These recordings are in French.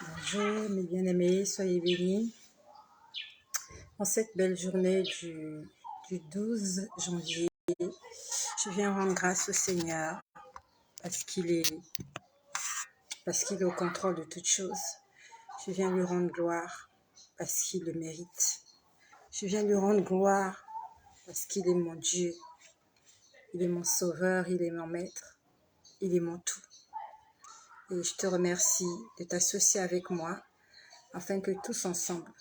Bonjour mes bien-aimés, soyez bénis. En cette belle journée du 12 janvier, je viens rendre grâce au Seigneur parce qu'il est au contrôle de toutes choses. Je viens lui rendre gloire parce qu'il le mérite. Je viens lui rendre gloire parce qu'il est mon Dieu. Il est mon sauveur, il est mon maître, il est mon tout. Et je te remercie de t'associer avec moi afin que tous ensemble,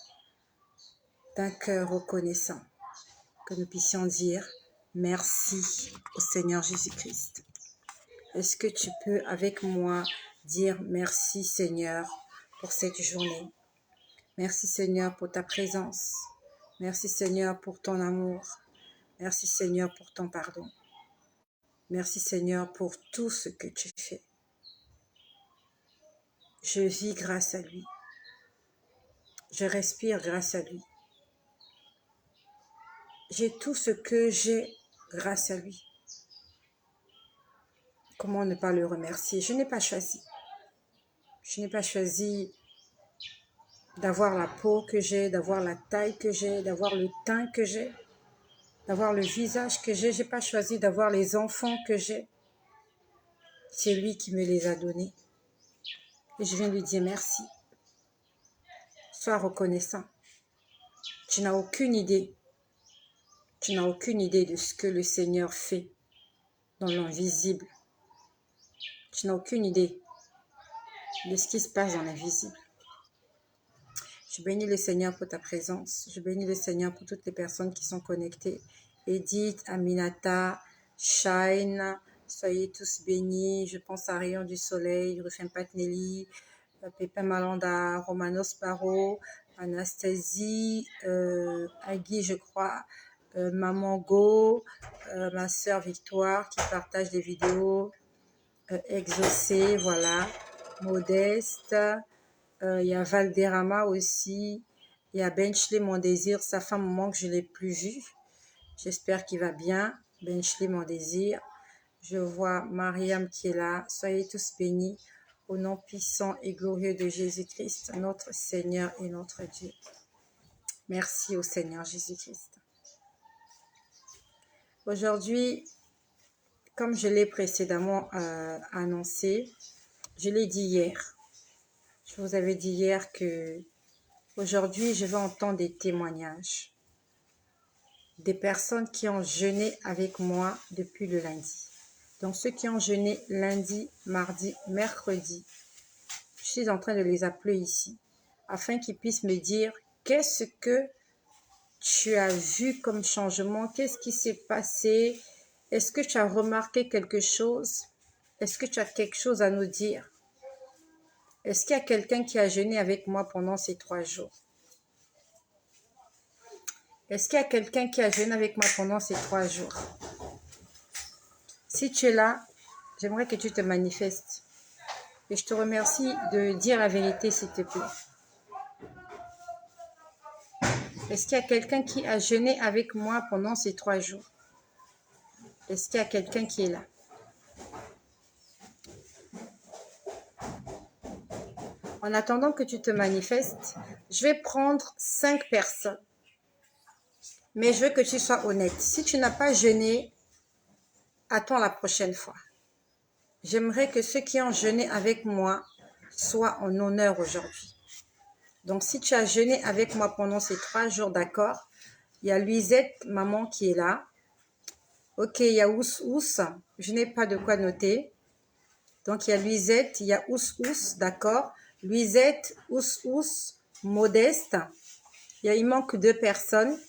d'un cœur reconnaissant, que nous puissions dire merci au Seigneur Jésus-Christ. Est-ce que tu peux avec moi dire merci Seigneur pour cette journée? Merci Seigneur pour ta présence. Merci Seigneur pour ton amour. Merci Seigneur pour ton pardon. Merci Seigneur pour tout ce que tu fais. Je vis grâce à lui. Je respire grâce à lui. J'ai tout ce que j'ai grâce à lui. Comment ne pas le remercier? Je n'ai pas choisi. Je n'ai pas choisi d'avoir la peau que j'ai, d'avoir la taille que j'ai, d'avoir le teint que j'ai, d'avoir le visage que j'ai. Je n'ai pas choisi d'avoir les enfants que j'ai. C'est lui qui me les a donnés. Et je viens lui dire merci. Sois reconnaissant. Tu n'as aucune idée. Tu n'as aucune idée de ce que le Seigneur fait dans l'invisible. Tu n'as aucune idée de ce qui se passe dans l'invisible. Je bénis le Seigneur pour ta présence. Je bénis le Seigneur pour toutes les personnes qui sont connectées. Edith, Aminata, Shine, soyez tous bénis. Je pense à Rayon du Soleil, Rufin Patnelli, Pépin Malanda, Romanos Paro, Anastasie, Agui, je crois, Maman Go, ma sœur Victoire qui partage des vidéos, Exaucé, voilà, Modeste. Il y a Valderrama aussi. Il y a Benchley, mon désir. Sa femme me manque, je ne l'ai plus vu. J'espère qu'il va bien. Benchley, mon désir. Je vois Mariam qui est là. Soyez tous bénis au nom puissant et glorieux de Jésus-Christ, notre Seigneur et notre Dieu. Merci au Seigneur Jésus-Christ. Aujourd'hui, comme je l'ai précédemment annoncé, je l'ai dit hier. Je vous avais dit hier que aujourd'hui, je vais entendre des témoignages des personnes qui ont jeûné avec moi depuis le lundi. Donc, ceux qui ont jeûné lundi, mardi, mercredi, je suis en train de les appeler ici afin qu'ils puissent me dire qu'est-ce que tu as vu comme changement, qu'est-ce qui s'est passé, est-ce que tu as remarqué quelque chose, est-ce que tu as quelque chose à nous dire, est-ce qu'il y a quelqu'un qui a jeûné avec moi pendant ces 3 jours? Est-ce qu'il y a quelqu'un qui a jeûné avec moi pendant ces 3 jours? Si tu es là, j'aimerais que tu te manifestes. Et je te remercie de dire la vérité, s'il te plaît. Est-ce qu'il y a quelqu'un qui a jeûné avec moi pendant ces 3 jours? Est-ce qu'il y a quelqu'un qui est là? En attendant que tu te manifestes, je vais prendre 5 personnes. Mais je veux que tu sois honnête. Si tu n'as pas jeûné, attends la prochaine fois. J'aimerais que ceux qui ont jeûné avec moi soient en honneur aujourd'hui. Donc, si tu as jeûné avec moi pendant ces 3 jours, d'accord, il y a Luisette, maman, qui est là. Ok, il y a Ous, je n'ai pas de quoi noter. Donc, il y a Luisette, il y a Ous, d'accord. Luisette, Ous, Modeste. Il manque 2 personnes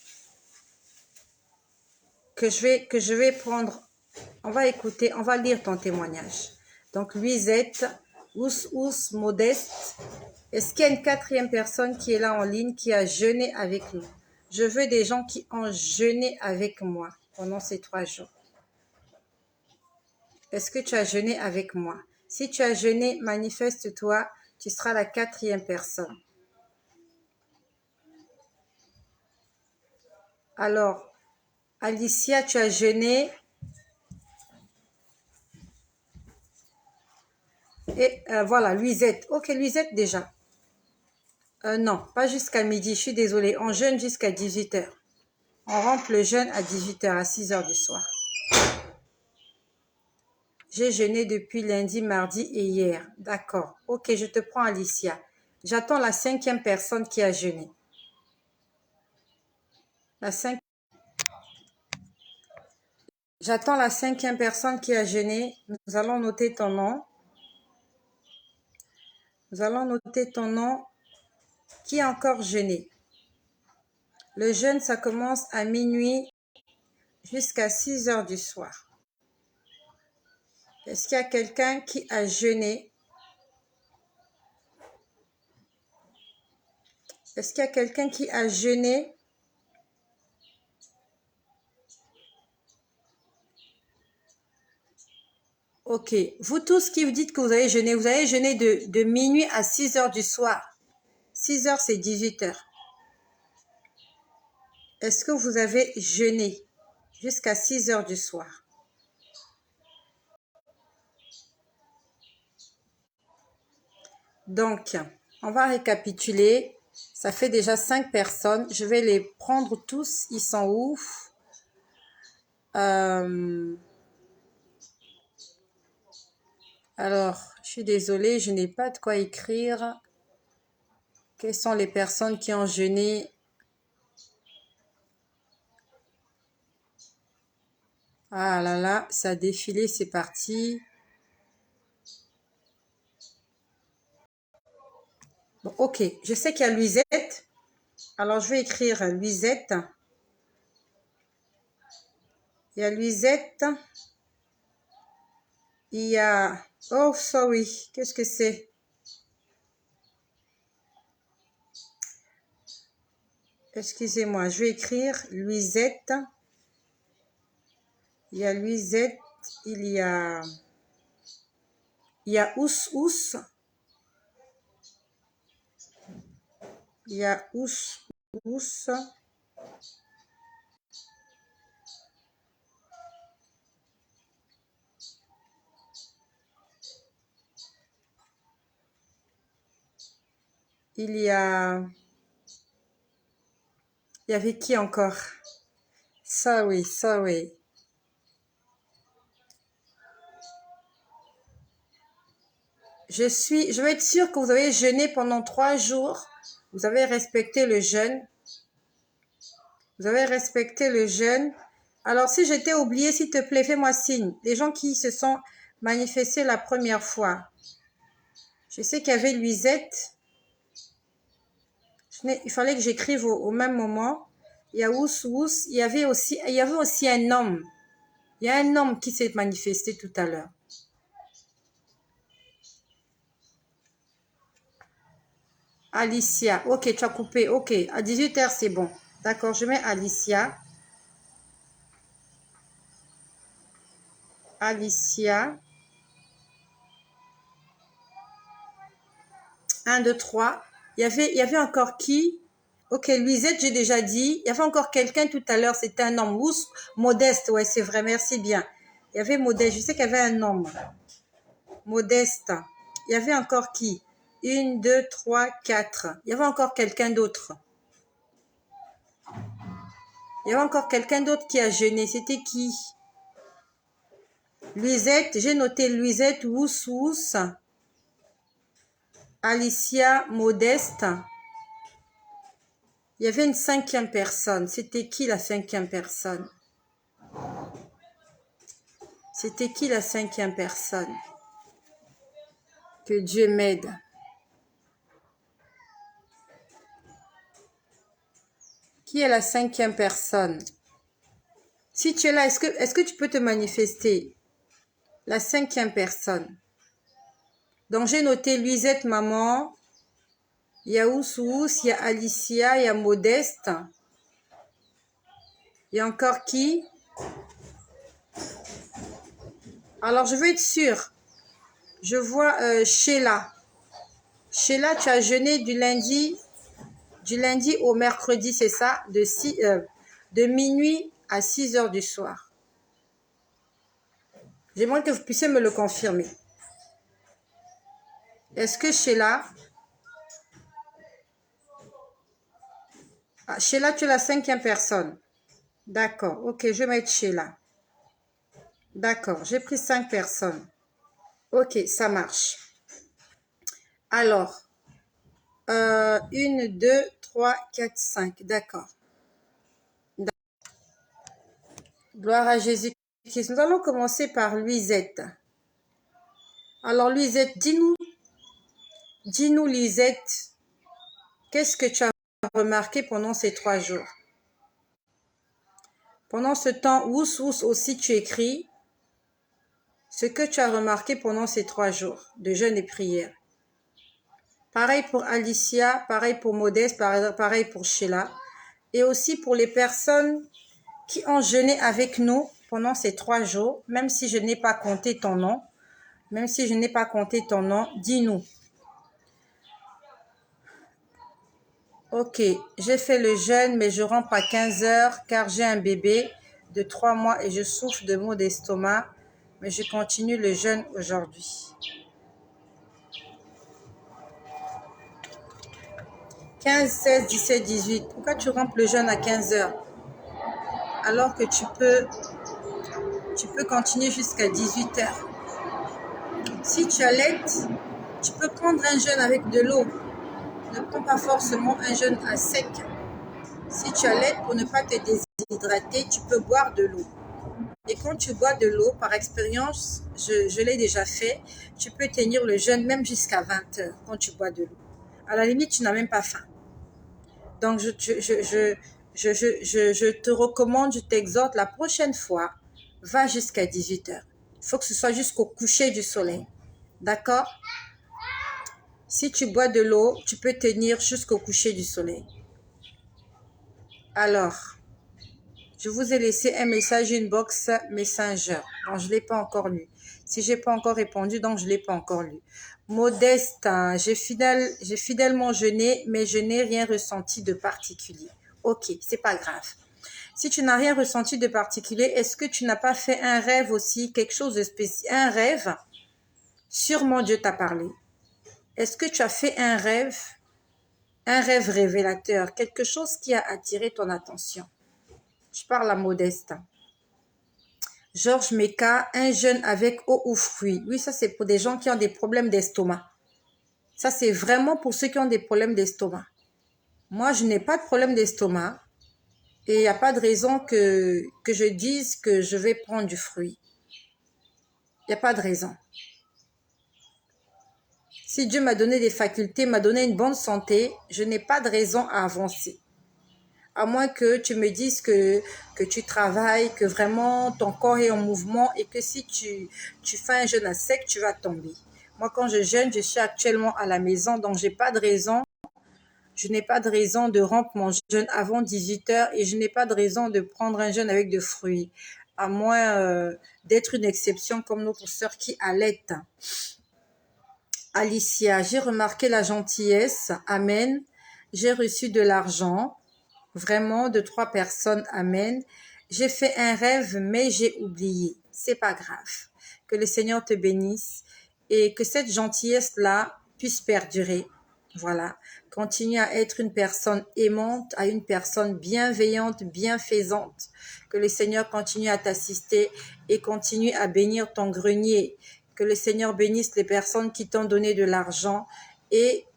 que je vais prendre. On va écouter, on va lire ton témoignage. Donc, Luisette, Ous, Modeste. Est-ce qu'il y a une 4e personne qui est là en ligne qui a jeûné avec nous? Je veux des gens qui ont jeûné avec moi pendant ces 3 jours. Est-ce que tu as jeûné avec moi? Si tu as jeûné, manifeste-toi. Tu seras la 4e personne. Alors, Alicia, tu as jeûné. Et voilà, Luisette. Ok, Luisette déjà. Non, pas jusqu'à midi, je suis désolée. On jeûne jusqu'à 18 h. On rompt le jeûne à 18 h, à 6 h du soir. J'ai jeûné depuis lundi, mardi et hier. D'accord. Ok, je te prends Alicia. J'attends la 5e personne qui a jeûné. J'attends la 5e personne qui a jeûné. Nous allons noter ton nom. Nous allons noter ton nom. Qui a encore jeûné? Le jeûne, ça commence à minuit jusqu'à 6 h du soir. Est-ce qu'il y a quelqu'un qui a jeûné? Est-ce qu'il y a quelqu'un qui a jeûné? Ok. Vous tous qui vous dites que vous avez jeûné de minuit à 6 h du soir. 6 h, c'est 18 h. Est-ce que vous avez jeûné jusqu'à 6 h du soir? Donc, on va récapituler. Ça fait déjà 5 personnes. Je vais les prendre tous. Ils sont où? Alors, je suis désolée, je n'ai pas de quoi écrire. Quelles sont les personnes qui ont jeûné? Ah là là, ça a défilé, c'est parti. Bon, ok, je sais qu'il y a Luisette. Alors, je vais écrire Luisette. Il y a Luisette. Il y a... Oh, sorry. Qu'est-ce que c'est? Excusez-moi, je vais écrire Luisette. Il y a Luisette. Il y a Ous Ous. Il y a Ous Ous. Il y a... Il y avait qui encore? Sorry. Je vais être sûre que vous avez jeûné pendant 3 jours. Vous avez respecté le jeûne. Vous avez respecté le jeûne. Alors, si je t'ai oublié, s'il te plaît, fais-moi signe. Les gens qui se sont manifestés la première fois. Je sais qu'il y avait Luisette. Il fallait que j'écrive au même moment. Il y a Ous. Il y avait aussi un homme. Il y a un homme qui s'est manifesté tout à l'heure. Alicia. Ok, tu as coupé. Ok, à 18 h, c'est bon. D'accord, je mets Alicia. Alicia. 1, 2, 3. Il y avait encore qui? Ok, Luisette, j'ai déjà dit. Il y avait encore quelqu'un tout à l'heure. C'était un homme. Modeste, ouais, c'est vrai. Merci bien. Il y avait Modeste. Je sais qu'il y avait un homme. Modeste. Il y avait encore qui? 1, 2, 3, 4. Il y avait encore quelqu'un d'autre. Il y avait encore quelqu'un d'autre qui a jeûné. C'était qui? Luisette. J'ai noté Luisette, Ous. Alicia, Modeste. Il y avait une 5e personne. C'était qui la 5e personne? C'était qui la 5e personne? Que Dieu m'aide. Qui est la 5e personne? Si tu es là, est-ce que tu peux te manifester? La 5e personne. Donc, j'ai noté Luisette, maman. Il y a Ous, il y a Alicia, il y a Modeste. Il y a encore qui? Alors, je veux être sûre. Je vois Sheila. Sheila, tu as jeûné du lundi au mercredi, c'est ça? De minuit à 6 h du soir. J'aimerais que vous puissiez me le confirmer. Est-ce que Sheila, Ah, Sheila, tu es la cinquième personne. D'accord, ok, je vais mettre Sheila. D'accord, j'ai pris 5 personnes. Ok, ça marche. Alors, 1, 2, 3, 4, 5. D'accord. Gloire à Jésus-Christ. Nous allons commencer par Luisette. Alors, Luisette, dis-nous, Luisette, qu'est-ce que tu as remarqué pendant ces 3 jours? Pendant ce temps, Ous aussi, tu écris ce que tu as remarqué pendant ces 3 jours de jeûne et prière. Pareil pour Alicia, pareil pour Modeste, pareil pour Sheila. Et aussi pour les personnes qui ont jeûné avec nous pendant ces 3 jours, même si je n'ai pas compté ton nom, dis-nous. Ok, j'ai fait le jeûne, mais je rentre à 15 heures car j'ai un bébé de 3 mois et je souffre de maux d'estomac, mais je continue le jeûne aujourd'hui. 15, 16, 17, 18. Pourquoi tu rompes le jeûne à 15 heures alors que tu peux continuer jusqu'à 18 heures? Si tu allaites, tu peux prendre un jeûne avec de l'eau. Ne prends pas forcément un jeûne à sec. Si tu allaites, pour ne pas te déshydrater, tu peux boire de l'eau. Et quand tu bois de l'eau, par expérience, je l'ai déjà fait, tu peux tenir le jeûne même jusqu'à 20 heures quand tu bois de l'eau. À la limite, tu n'as même pas faim. Donc, je te recommande, je t'exhorte, la prochaine fois, va jusqu'à 18 heures. Il faut que ce soit jusqu'au coucher du soleil. D'accord? Si tu bois de l'eau, tu peux tenir jusqu'au coucher du soleil. Alors, je vous ai laissé un message inbox Messenger. Donc, je ne l'ai pas encore lu. Si je n'ai pas encore répondu, donc je ne l'ai pas encore lu. Modeste, hein, j'ai fidèlement jeûné, mais je n'ai rien ressenti de particulier. Ok, c'est pas grave. Si tu n'as rien ressenti de particulier, est-ce que tu n'as pas fait un rêve aussi, quelque chose de spécial? Un rêve, sûrement Dieu t'a parlé. Est-ce que tu as fait un rêve révélateur, quelque chose qui a attiré ton attention? Je parle à Modeste. Georges Meka, un jeûne avec eau ou fruits. Oui, ça c'est pour des gens qui ont des problèmes d'estomac. Ça c'est vraiment pour ceux qui ont des problèmes d'estomac. Moi, je n'ai pas de problème d'estomac et il n'y a pas de raison que je dise que je vais prendre du fruit. Il n'y a pas de raison. Si Dieu m'a donné des facultés, m'a donné une bonne santé, je n'ai pas de raison à avancer. À moins que tu me dises que tu travailles, que vraiment ton corps est en mouvement et que si tu fais un jeûne à sec, tu vas tomber. Moi, quand je jeûne, je suis actuellement à la maison, donc je n'ai pas de raison de rompre mon jeûne avant 18 heures et je n'ai pas de raison de prendre un jeûne avec des fruits, à moins d'être une exception comme notre sœur qui allait. Alicia, j'ai remarqué la gentillesse, amen. J'ai reçu de l'argent, vraiment de 3 personnes, amen. J'ai fait un rêve, mais j'ai oublié. C'est pas grave. Que le Seigneur te bénisse et que cette gentillesse-là puisse perdurer. Voilà. Continue à être une personne aimante, à une personne bienveillante, bienfaisante. Que le Seigneur continue à t'assister et continue à bénir ton grenier. Que le Seigneur bénisse les personnes qui t'ont donné de l'argent et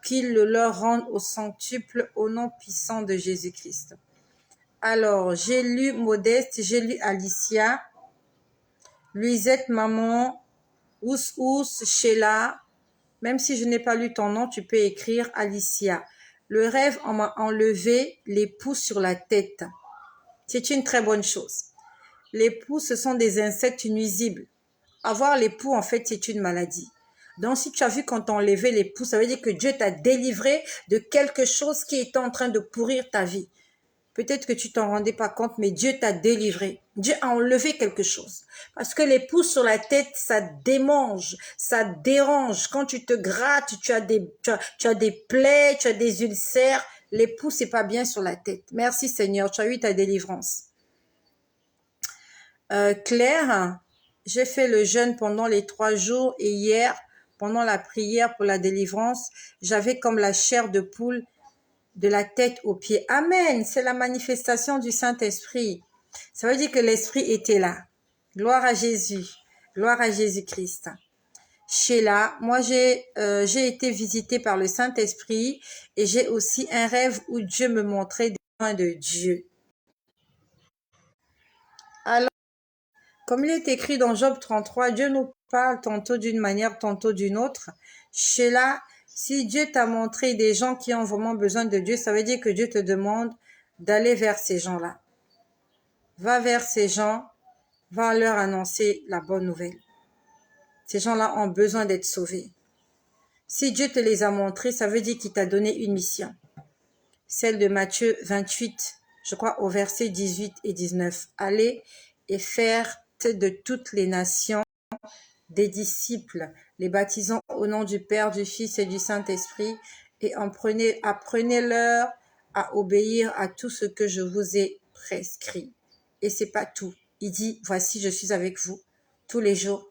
qu'il le leur rende au centuple au nom puissant de Jésus-Christ. Alors, j'ai lu Modeste, j'ai lu Alicia, Luisette, maman, Ous, Sheila. Même si je n'ai pas lu ton nom, tu peux écrire Alicia. Le rêve, on m'a enlevé les poux sur la tête. C'est une très bonne chose. Les poux, ce sont des insectes nuisibles. Avoir les poux, en fait, c'est une maladie. Donc, si tu as vu quand on enlevait les poux, ça veut dire que Dieu t'a délivré de quelque chose qui était en train de pourrir ta vie. Peut-être que tu t'en rendais pas compte, mais Dieu t'a délivré. Dieu a enlevé quelque chose. Parce que les poux sur la tête, ça démange, ça dérange. Quand tu te grattes, tu as des plaies, tu as des ulcères. Les poux, c'est pas bien sur la tête. Merci Seigneur, tu as eu ta délivrance. Claire, j'ai fait le jeûne pendant les 3 jours et hier, pendant la prière pour la délivrance, j'avais comme la chair de poule de la tête aux pieds. Amen. C'est la manifestation du Saint-Esprit. Ça veut dire que l'Esprit était là. Gloire à Jésus. Gloire à Jésus-Christ. Sheila, moi j'ai été visitée par le Saint-Esprit et j'ai aussi un rêve où Dieu me montrait des points de Dieu. Alors, comme il est écrit dans Job 33, Dieu nous parle tantôt d'une manière, tantôt d'une autre. Sheila, si Dieu t'a montré des gens qui ont vraiment besoin de Dieu, ça veut dire que Dieu te demande d'aller vers ces gens-là. Va vers ces gens, va leur annoncer la bonne nouvelle. Ces gens-là ont besoin d'être sauvés. Si Dieu te les a montrés, ça veut dire qu'il t'a donné une mission. Celle de Matthieu 28, je crois au verset 18 et 19. Allez et faire de toutes les nations des disciples, les baptisant au nom du Père, du Fils et du Saint-Esprit, et apprenez-leur à obéir à tout ce que je vous ai prescrit. Et c'est pas tout. Il dit, voici, je suis avec vous tous les jours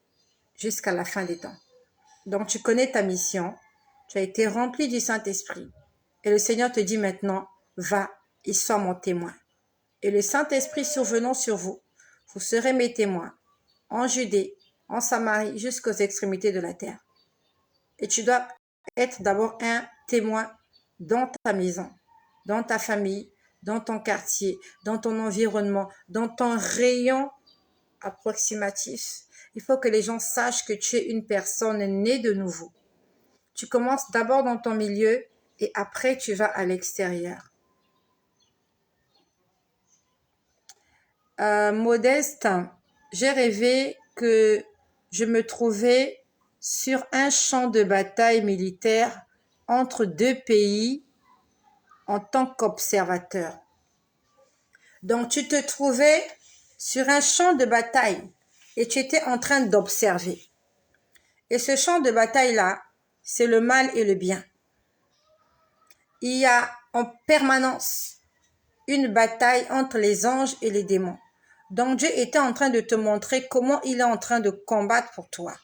jusqu'à la fin des temps. Donc, tu connais ta mission, tu as été rempli du Saint-Esprit. Et le Seigneur te dit maintenant, va et sois mon témoin. Et le Saint-Esprit survenant sur vous, vous serez mes témoins en Judée, en Samarie, jusqu'aux extrémités de la terre. Et tu dois être d'abord un témoin dans ta maison, dans ta famille, dans ton quartier, dans ton environnement, dans ton rayon approximatif. Il faut que les gens sachent que tu es une personne née de nouveau. Tu commences d'abord dans ton milieu et après tu vas à l'extérieur. Modeste, j'ai rêvé que je me trouvais sur un champ de bataille militaire entre deux pays en tant qu'observateur. Donc tu te trouvais sur un champ de bataille et tu étais en train d'observer. Et ce champ de bataille-là, c'est le mal et le bien. Il y a en permanence une bataille entre les anges et les démons. Donc Dieu était en train de te montrer comment il est en train de combattre pour toi.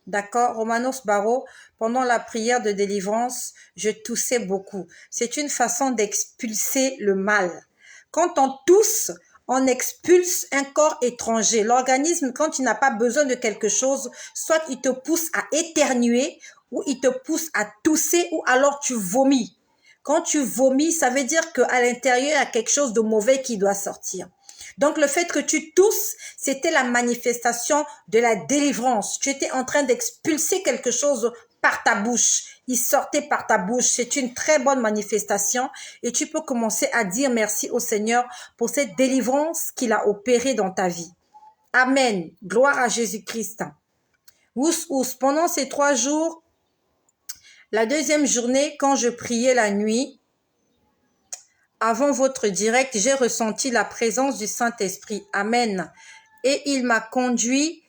D'accord? Romanos Barreau, pendant la prière de délivrance, je toussais beaucoup. C'est une façon d'expulser le mal. Quand on tousse, on expulse un corps étranger. L'organisme, quand il n'a pas besoin de quelque chose, soit il te pousse à éternuer, ou il te pousse à tousser, ou alors tu vomis. Quand tu vomis, ça veut dire qu'à l'intérieur, il y a quelque chose de mauvais qui doit sortir. Donc, le fait que tu tousses, c'était la manifestation de la délivrance. Tu étais en train d'expulser quelque chose par ta bouche. Il sortait par ta bouche. C'est une très bonne manifestation et tu peux commencer à dire merci au Seigneur pour cette délivrance qu'il a opérée dans ta vie. Amen. Gloire à Jésus-Christ. Pendant ces 3 jours, la deuxième journée, quand je priais la nuit, avant votre direct, j'ai ressenti la présence du Saint-Esprit. Amen. Et il m'a conduit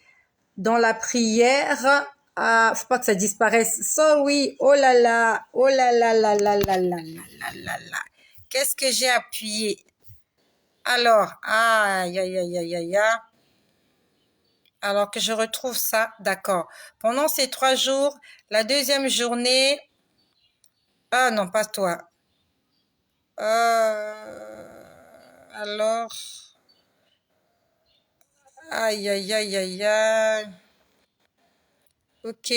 dans la prière. Faut pas que ça disparaisse. Sorry. Oh là là. Oh là là là là là là là là là. Qu'est-ce que j'ai appuyé? Alors, aïe aïe aïe aïe aïe aïe. Alors que je retrouve ça, d'accord. Pendant ces 3 jours, la deuxième journée. Ah non, pas toi. Alors, aïe, aïe, aïe, aïe, aïe. Ok.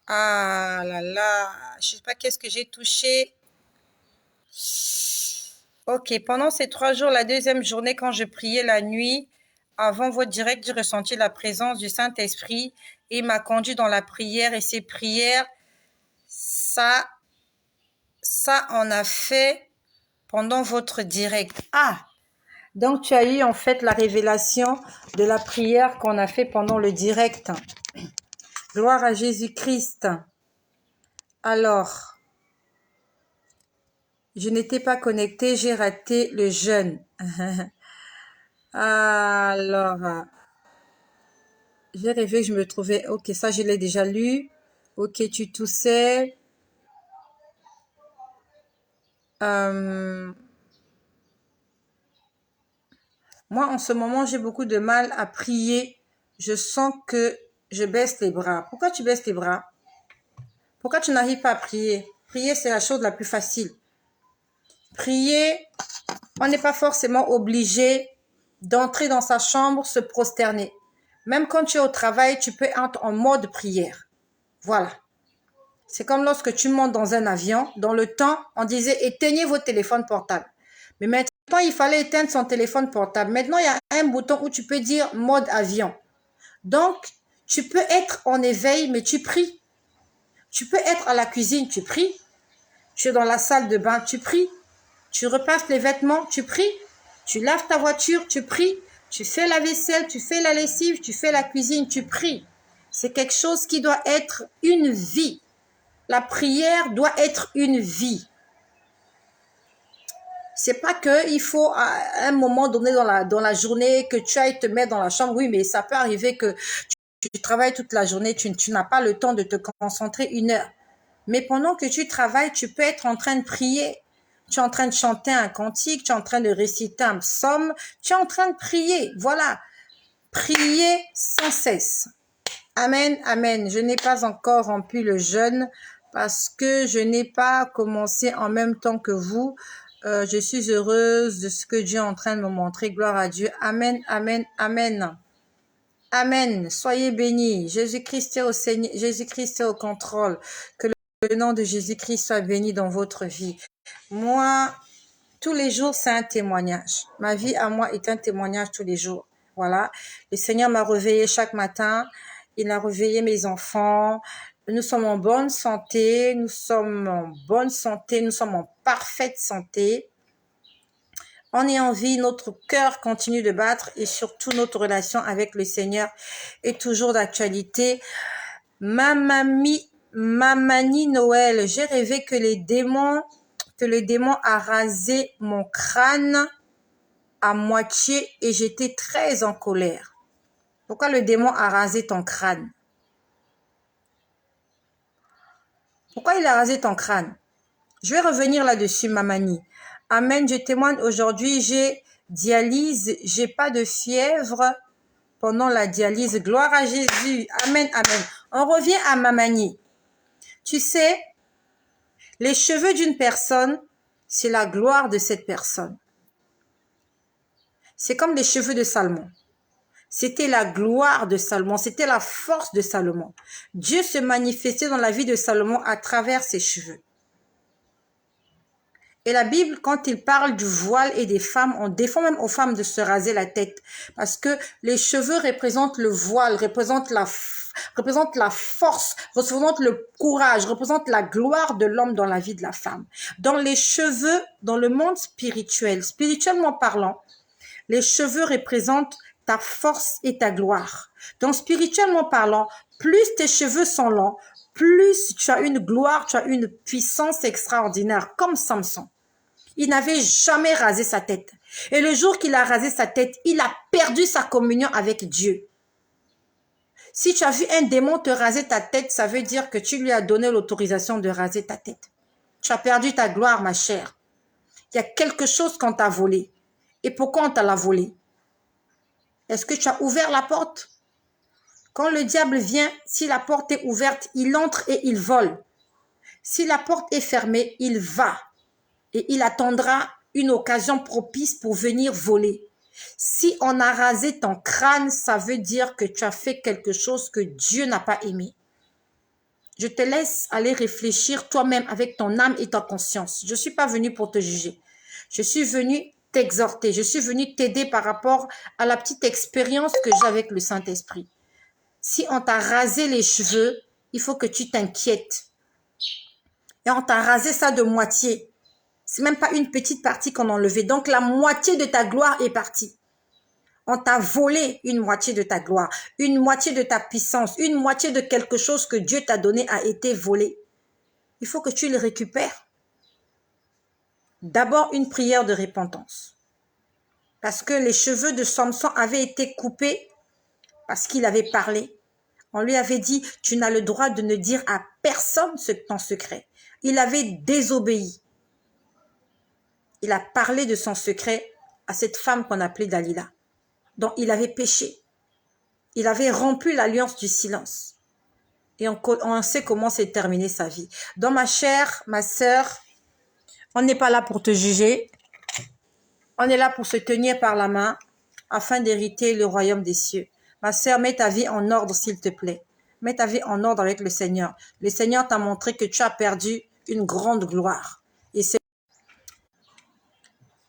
Ah là là, je sais pas qu'est-ce que j'ai touché. Ok, pendant ces 3 jours, la deuxième journée, quand je priais la nuit, avant votre direct, j'ai ressenti la présence du Saint-Esprit et il m'a conduit dans la prière. Et ces prières, ça on a fait pendant votre direct. Ah! Donc, tu as eu en fait la révélation de la prière qu'on a fait pendant le direct. Gloire à Jésus-Christ. Alors, je n'étais pas connectée, j'ai raté le jeûne. Alors, j'ai rêvé que je me trouvais... Ok, ça je l'ai déjà lu. Ok, tu toussais. Moi, en ce moment, j'ai beaucoup de mal à prier. Je sens que je baisse les bras. Pourquoi tu baisses les bras? Pourquoi tu n'arrives pas à prier? Prier, c'est la chose la plus facile. Prier, on n'est pas forcément obligé d'entrer dans sa chambre, se prosterner. Même quand tu es au travail, tu peux être en mode prière. Voilà. C'est comme lorsque tu montes dans un avion. Dans le temps, on disait éteignez vos téléphones portables. Mais maintenant, il fallait éteindre son téléphone portable. Maintenant, il y a un bouton où tu peux dire mode avion. Donc, tu peux être en éveil, mais tu pries. Tu peux être à la cuisine, tu pries. Tu es dans la salle de bain, tu pries. Tu repasses les vêtements, tu pries. Tu laves ta voiture, tu pries. Tu fais la vaisselle, tu fais la lessive, tu fais la cuisine, tu pries. C'est quelque chose qui doit être une vie. La prière doit être une vie. C'est pas que il faut à un moment donné dans la journée que tu ailles te mettre dans la chambre. Oui, mais ça peut arriver que tu travailles toute la journée, tu n'as pas le temps de te concentrer 1 heure. Mais pendant que tu travailles, tu peux être en train de prier. Tu es en train de chanter un cantique, tu es en train de réciter un psaume, tu es en train de prier. Voilà. Prier sans cesse. Amen, amen. Je n'ai pas encore rempli le jeûne parce que je n'ai pas commencé en même temps que vous. Je suis heureuse de ce que Dieu est en train de me montrer. Gloire à Dieu. Amen, amen, amen. Amen. Soyez bénis. Jésus-Christ est au Seigneur. Jésus-Christ est au contrôle. Que le nom de Jésus-Christ soit béni dans votre vie. Moi, tous les jours, c'est un témoignage. Ma vie à moi est un témoignage tous les jours. Voilà. Le Seigneur m'a réveillée chaque matin. Il a réveillé mes enfants. Nous sommes en bonne santé. Nous sommes en bonne santé. Nous sommes en parfaite santé. On est en vie, notre cœur continue de battre et surtout notre relation avec le Seigneur est toujours d'actualité. Mamani Noël, j'ai rêvé que le démon a rasé mon crâne à moitié et j'étais très en colère. Pourquoi le démon a rasé ton crâne? Pourquoi il a rasé ton crâne? Je vais revenir là-dessus, Mamani. Amen, je témoigne aujourd'hui, j'ai dialyse, j'ai pas de fièvre pendant la dialyse. Gloire à Jésus. Amen, amen. On revient à Mamani. Tu sais, les cheveux d'une personne, c'est la gloire de cette personne. C'est comme les cheveux de Salomon. C'était la gloire de Salomon, c'était la force de Salomon. Dieu se manifestait dans la vie de Salomon à travers ses cheveux. Et la Bible, quand il parle du voile et des femmes, on défend même aux femmes de se raser la tête. Parce que les cheveux représentent le voile, représentent la force, représentent le courage, représentent la gloire de l'homme dans la vie de la femme. Dans les cheveux, dans le monde spirituel, spirituellement parlant, les cheveux représentent ta force et ta gloire. Donc, spirituellement parlant, plus tes cheveux sont longs, plus tu as une gloire, tu as une puissance extraordinaire, comme Samson. Il n'avait jamais rasé sa tête. Et le jour qu'il a rasé sa tête, il a perdu sa communion avec Dieu. Si tu as vu un démon te raser ta tête, ça veut dire que tu lui as donné l'autorisation de raser ta tête. Tu as perdu ta gloire, ma chère. Il y a quelque chose qu'on t'a volé. Et pourquoi on t'a la volé? Est-ce que tu as ouvert la porte? Quand le diable vient, si la porte est ouverte, il entre et il vole. Si la porte est fermée, il va. Et il attendra une occasion propice pour venir voler. Si on a rasé ton crâne, ça veut dire que tu as fait quelque chose que Dieu n'a pas aimé. Je te laisse aller réfléchir toi-même avec ton âme et ta conscience. Je ne suis pas venue pour te juger. Je suis venue t'exhorter. Je suis venue t'aider par rapport à la petite expérience que j'ai avec le Saint-Esprit. Si on t'a rasé les cheveux, il faut que tu t'inquiètes. Et on t'a rasé ça de moitié. C'est même pas une petite partie qu'on a enlevée. Donc, la moitié de ta gloire est partie. On t'a volé une moitié de ta gloire, une moitié de ta puissance, une moitié de quelque chose que Dieu t'a donné a été volé. Il faut que tu le récupères. D'abord, une prière de repentance. Parce que les cheveux de Samson avaient été coupés parce qu'il avait parlé. On lui avait dit, tu n'as le droit de ne dire à personne ton secret. Il avait désobéi. Il a parlé de son secret à cette femme qu'on appelait Dalila. Donc, il avait péché. Il avait rompu l'alliance du silence. et on sait comment s'est terminée sa vie. Donc ma chère, ma sœur, on n'est pas là pour te juger. On est là pour se tenir par la main afin d'hériter le royaume des cieux. Ma sœur, mets ta vie en ordre s'il te plaît. Mets ta vie en ordre avec le Seigneur. Le Seigneur t'a montré que tu as perdu une grande gloire. Et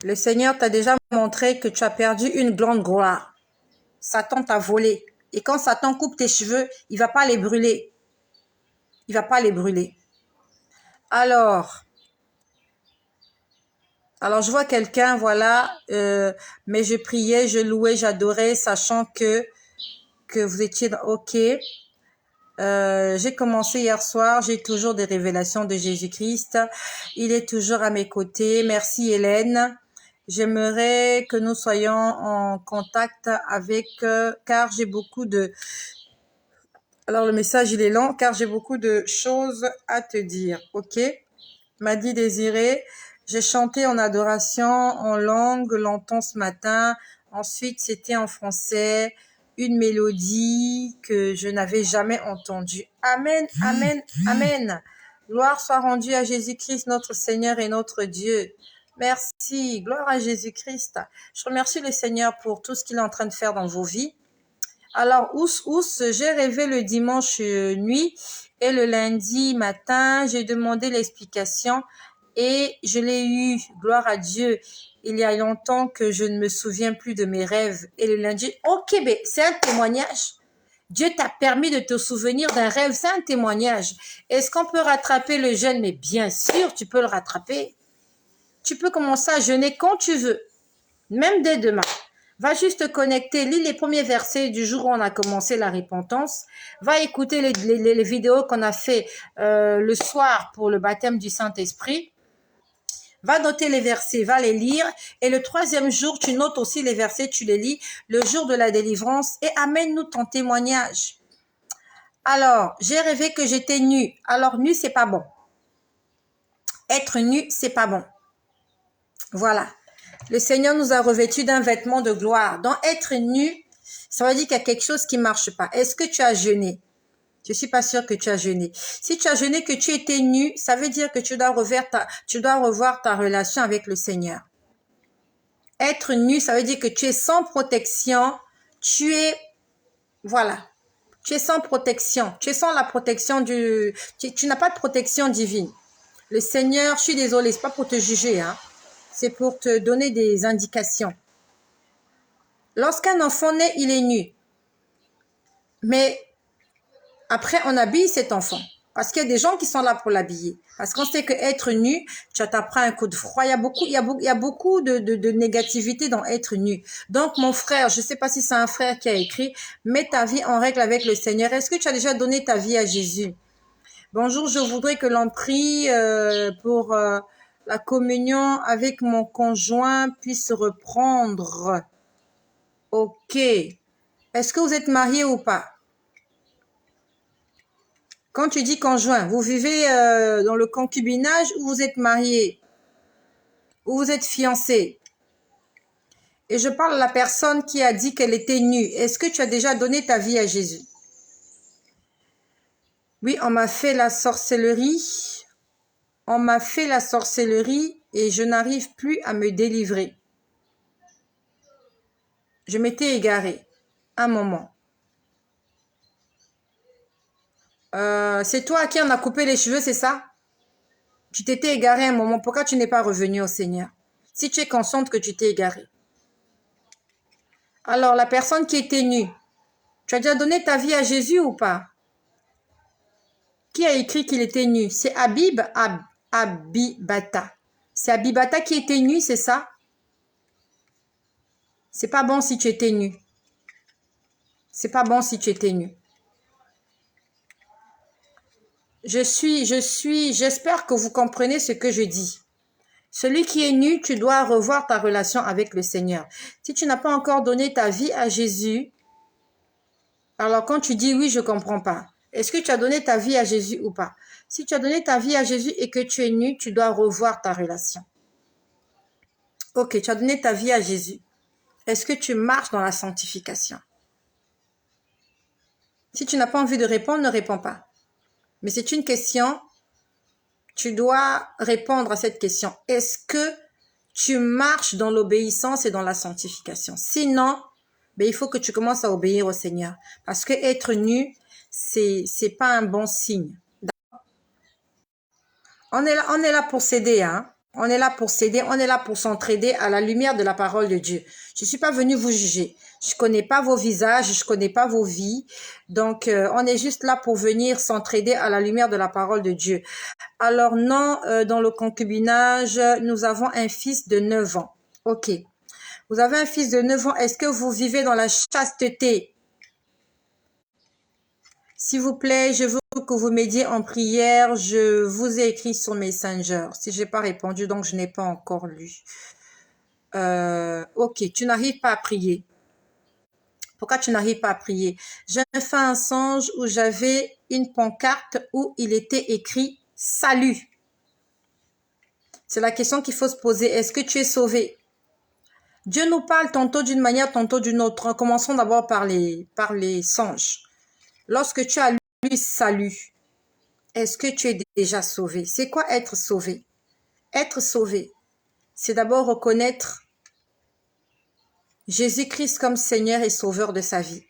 le Seigneur t'a déjà montré que tu as perdu une grande gloire. Satan t'a volé. Et quand Satan coupe tes cheveux, il va pas les brûler. Il va pas les brûler. Alors je vois quelqu'un, voilà, mais je priais, je louais, j'adorais, sachant que vous étiez dans... Ok. J'ai commencé hier soir, j'ai toujours des révélations de Jésus-Christ. Il est toujours à mes côtés. Merci Hélène. J'aimerais que nous soyons en contact avec, car j'ai beaucoup de... Alors le message il est lent, car j'ai beaucoup de choses à te dire. Ok. M'a dit Désiré. J'ai chanté en adoration, en langue, longtemps ce matin. Ensuite, c'était en français, une mélodie que je n'avais jamais entendue. Amen, amen, amen. Gloire soit rendue à Jésus-Christ, notre Seigneur et notre Dieu. Merci, gloire à Jésus-Christ. Je remercie le Seigneur pour tout ce qu'il est en train de faire dans vos vies. Alors, j'ai rêvé le dimanche nuit et le lundi matin, j'ai demandé l'explication. Et je l'ai eu, gloire à Dieu, il y a longtemps que je ne me souviens plus de mes rêves. Et le lundi, ok, ben, c'est un témoignage. Dieu t'a permis de te souvenir d'un rêve, c'est un témoignage. Est-ce qu'on peut rattraper le jeûne? Mais bien sûr, tu peux le rattraper. Tu peux commencer à jeûner quand tu veux, même dès demain. Va juste te connecter, lis les premiers versets du jour où on a commencé la repentance. Va écouter les vidéos qu'on a fait le soir pour le baptême du Saint-Esprit. Va noter les versets, va les lire. Et le troisième jour, tu notes aussi les versets, tu les lis. Le jour de la délivrance. Et amène-nous ton témoignage. Alors, j'ai rêvé que j'étais nue. Alors, nue, c'est pas bon. Être nu, c'est pas bon. Voilà. Le Seigneur nous a revêtus d'un vêtement de gloire. Donc, être nu, ça veut dire qu'il y a quelque chose qui marche pas. Est-ce que tu as jeûné? Je suis pas sûre que tu as jeûné. Si tu as jeûné, que tu étais nu, ça veut dire que tu dois revoir ta relation avec le Seigneur. Être nu, ça veut dire que tu es sans protection. Voilà. Tu es sans protection. Tu es sans la protection tu n'as pas de protection divine. Le Seigneur, je suis désolée, c'est pas pour te juger, hein. C'est pour te donner des indications. Lorsqu'un enfant naît, il est nu. Mais après, on habille cet enfant. Parce qu'il y a des gens qui sont là pour l'habiller. Parce qu'on sait qu'être nu, tu t'apprends un coup de froid. Il y a beaucoup de négativité dans être nu. Donc, mon frère, je ne sais pas si c'est un frère qui a écrit, mets ta vie en règle avec le Seigneur. Est-ce que tu as déjà donné ta vie à Jésus? Bonjour, je voudrais que l'on prie pour la communion avec mon conjoint puisse reprendre. Ok. Est-ce que vous êtes marié ou pas? Quand tu dis conjoint, vous vivez dans le concubinage ou vous êtes marié? Ou vous êtes fiancé? Et je parle à la personne qui a dit qu'elle était nue. Est-ce que tu as déjà donné ta vie à Jésus? Oui, on m'a fait la sorcellerie. On m'a fait la sorcellerie et je n'arrive plus à me délivrer. Je m'étais égarée un moment. C'est toi à qui on a coupé les cheveux, c'est ça? Tu t'étais égaré un moment. Pourquoi tu n'es pas revenu au Seigneur? Si tu es consciente que tu t'es égaré. Alors, la personne qui était nue, tu as déjà donné ta vie à Jésus ou pas? Qui a écrit qu'il était nu? C'est Abibata. C'est Abibata qui était nu, c'est ça? C'est pas bon si tu étais nu. C'est pas bon si tu étais nu. J'espère que vous comprenez ce que je dis. Celui qui est nu, tu dois revoir ta relation avec le Seigneur. Si tu n'as pas encore donné ta vie à Jésus, alors quand tu dis oui, je comprends pas. Est-ce que tu as donné ta vie à Jésus ou pas? Si tu as donné ta vie à Jésus et que tu es nu, tu dois revoir ta relation. Ok, tu as donné ta vie à Jésus. Est-ce que tu marches dans la sanctification? Si tu n'as pas envie de répondre, ne réponds pas. Mais c'est une question, tu dois répondre à cette question. Est-ce que tu marches dans l'obéissance et dans la sanctification? Sinon, ben, il faut que tu commences à obéir au Seigneur. Parce que être nu, c'est pas un bon signe. On est là pour s'aider, hein. On est là pour s'aider, on est là pour s'entraider à la lumière de la parole de Dieu. Je suis pas venue vous juger. Je connais pas vos visages, je connais pas vos vies. Donc, on est juste là pour venir s'entraider à la lumière de la parole de Dieu. Alors non, dans le concubinage, nous avons un fils de 9 ans. Ok. Vous avez un fils de 9 ans. Est-ce que vous vivez dans la chasteté? S'il vous plaît, je veux que vous m'aidiez en prière. Je vous ai écrit sur Messenger. Si j'ai pas répondu, donc je n'ai pas encore lu. Ok, tu n'arrives pas à prier. Pourquoi tu n'arrives pas à prier? J'ai fait un songe où j'avais une pancarte où il était écrit « Salut ». C'est la question qu'il faut se poser. Est-ce que tu es sauvé? Dieu nous parle tantôt d'une manière, tantôt d'une autre. Commençons d'abord par les songes. Lorsque tu as lu « Salut », est-ce que tu es déjà sauvé? C'est quoi être sauvé? Être sauvé, c'est d'abord reconnaître Jésus-Christ comme Seigneur et Sauveur de sa vie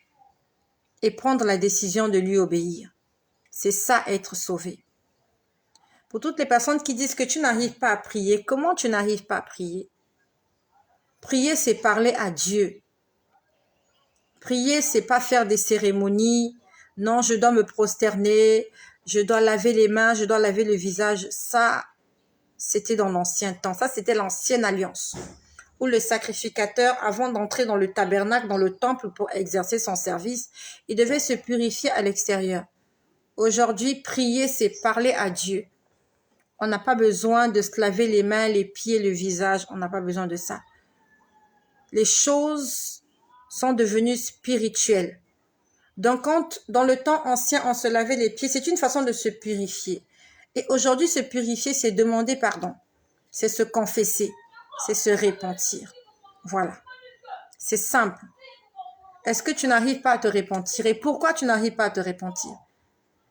et prendre la décision de lui obéir. C'est ça, être sauvé. Pour toutes les personnes qui disent que tu n'arrives pas à prier, comment tu n'arrives pas à prier? Prier, c'est parler à Dieu. Prier, c'est pas faire des cérémonies. Non, je dois me prosterner, je dois laver les mains, je dois laver le visage. Ça, c'était dans l'ancien temps. Ça, c'était l'ancienne alliance. Où le sacrificateur, avant d'entrer dans le tabernacle, dans le temple pour exercer son service, il devait se purifier à l'extérieur. Aujourd'hui, prier, c'est parler à Dieu. On n'a pas besoin de se laver les mains, les pieds, le visage. On n'a pas besoin de ça. Les choses sont devenues spirituelles. Donc, quand dans le temps ancien, on se lavait les pieds, c'est une façon de se purifier. Et aujourd'hui, se purifier, c'est demander pardon. C'est se confesser. C'est se repentir. Voilà. C'est simple. Est-ce que tu n'arrives pas à te repentir? Et pourquoi tu n'arrives pas à te repentir?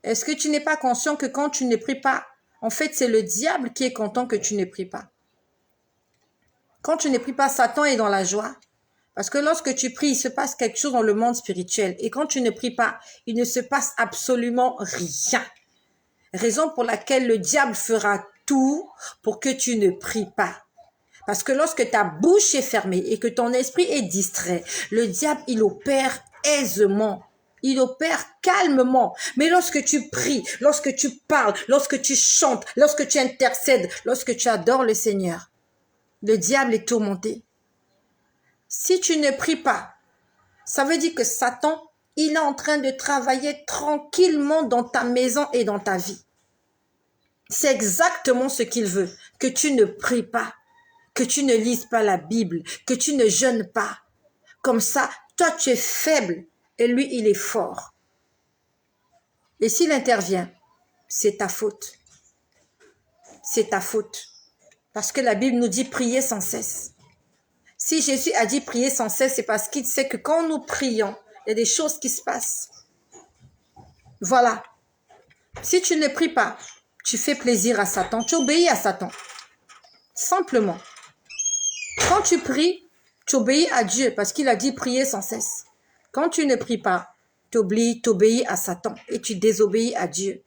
Est-ce que tu n'es pas conscient que quand tu ne pries pas, en fait, c'est le diable qui est content que tu ne pries pas? Quand tu ne pries pas, Satan est dans la joie. Parce que lorsque tu pries, il se passe quelque chose dans le monde spirituel. Et quand tu ne pries pas, il ne se passe absolument rien. Raison pour laquelle le diable fera tout pour que tu ne pries pas. Parce que lorsque ta bouche est fermée et que ton esprit est distrait, le diable, il opère aisément. Il opère calmement. Mais lorsque tu pries, lorsque tu parles, lorsque tu chantes, lorsque tu intercèdes, lorsque tu adores le Seigneur, le diable est tourmenté. Si tu ne pries pas, ça veut dire que Satan, il est en train de travailler tranquillement dans ta maison et dans ta vie. C'est exactement ce qu'il veut, que tu ne pries pas, que tu ne lises pas la Bible, que tu ne jeûnes pas. Comme ça, toi tu es faible et lui il est fort. Et s'il intervient, c'est ta faute. C'est ta faute. Parce que la Bible nous dit prier sans cesse. Si Jésus a dit prier sans cesse, c'est parce qu'il sait que quand nous prions, il y a des choses qui se passent. Voilà. Si tu ne pries pas, tu fais plaisir à Satan, tu obéis à Satan. Simplement. Quand tu pries, tu obéis à Dieu parce qu'il a dit prier sans cesse. Quand tu ne pries pas, tu obéis à Satan et tu désobéis à Dieu.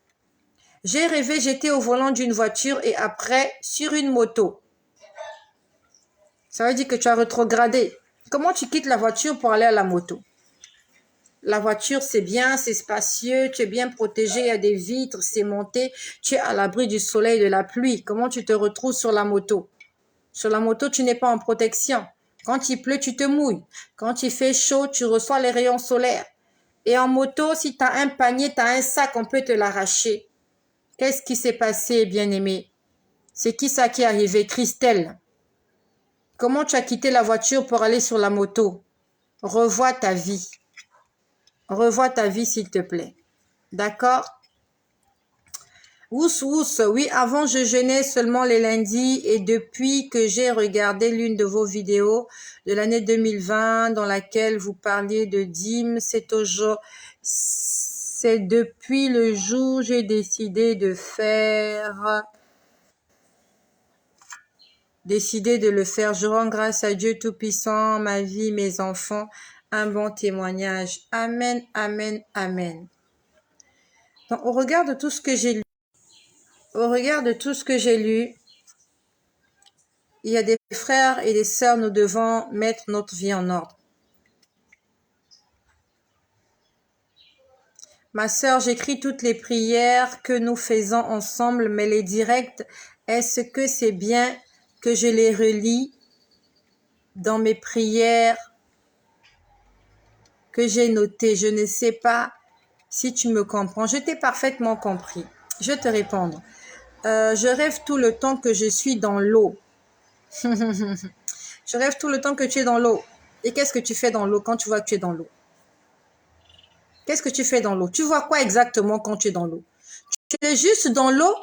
J'ai rêvé, j'étais au volant d'une voiture et après sur une moto. Ça veut dire que tu as rétrogradé. Comment tu quittes la voiture pour aller à la moto? La voiture, c'est bien, c'est spacieux, tu es bien protégé, il y a des vitres, c'est monté, tu es à l'abri du soleil, de la pluie. Comment tu te retrouves sur la moto? Sur la moto, tu n'es pas en protection. Quand il pleut, tu te mouilles. Quand il fait chaud, tu reçois les rayons solaires. Et en moto, si tu as un panier, tu as un sac, on peut te l'arracher. Qu'est-ce qui s'est passé, bien-aimé? C'est qui ça qui est arrivé? Christelle. Comment tu as quitté la voiture pour aller sur la moto? Revois ta vie. Revois ta vie, s'il te plaît. D'accord? Ous, oui, avant je jeûnais seulement les lundis et depuis que j'ai regardé l'une de vos vidéos de l'année 2020 dans laquelle vous parliez de dîmes, c'est c'est depuis le jour où j'ai décidé de le faire. Je rends grâce à Dieu Tout-Puissant, ma vie, mes enfants, un bon témoignage. Amen, amen, amen. Donc, au regard de tout ce que j'ai lu, il y a des frères et des sœurs, nous devons mettre notre vie en ordre. Ma sœur, j'écris toutes les prières que nous faisons ensemble, mais les directs, est-ce que c'est bien que je les relis dans mes prières que j'ai notées? Je ne sais pas si tu me comprends. Je t'ai parfaitement compris. Je vais te répondre. Je rêve tout le temps que je suis dans l'eau. Je rêve tout le temps que tu es dans l'eau. Et qu'est-ce que tu fais dans l'eau quand tu vois que tu es dans l'eau? Qu'est-ce que tu fais dans l'eau? Tu vois quoi exactement quand tu es dans l'eau? Tu es juste dans l'eau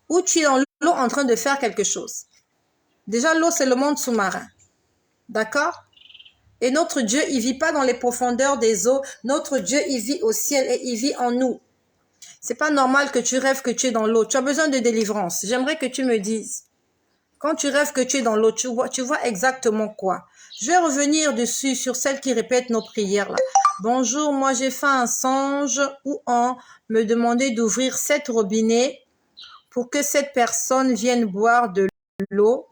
ou tu es dans l'eau en train de faire quelque chose? Déjà, l'eau, c'est le monde sous-marin. D'accord? Et notre Dieu, il vit pas dans les profondeurs des eaux. Notre Dieu, il vit au ciel et il vit en nous. C'est pas normal que tu rêves que tu es dans l'eau. Tu as besoin de délivrance. J'aimerais que tu me dises, quand tu rêves que tu es dans l'eau, tu vois exactement quoi? Je vais revenir dessus sur celle qui répète nos prières là. Bonjour, moi j'ai fait un songe où on me demandait d'ouvrir 7 robinets pour que cette personne vienne boire de l'eau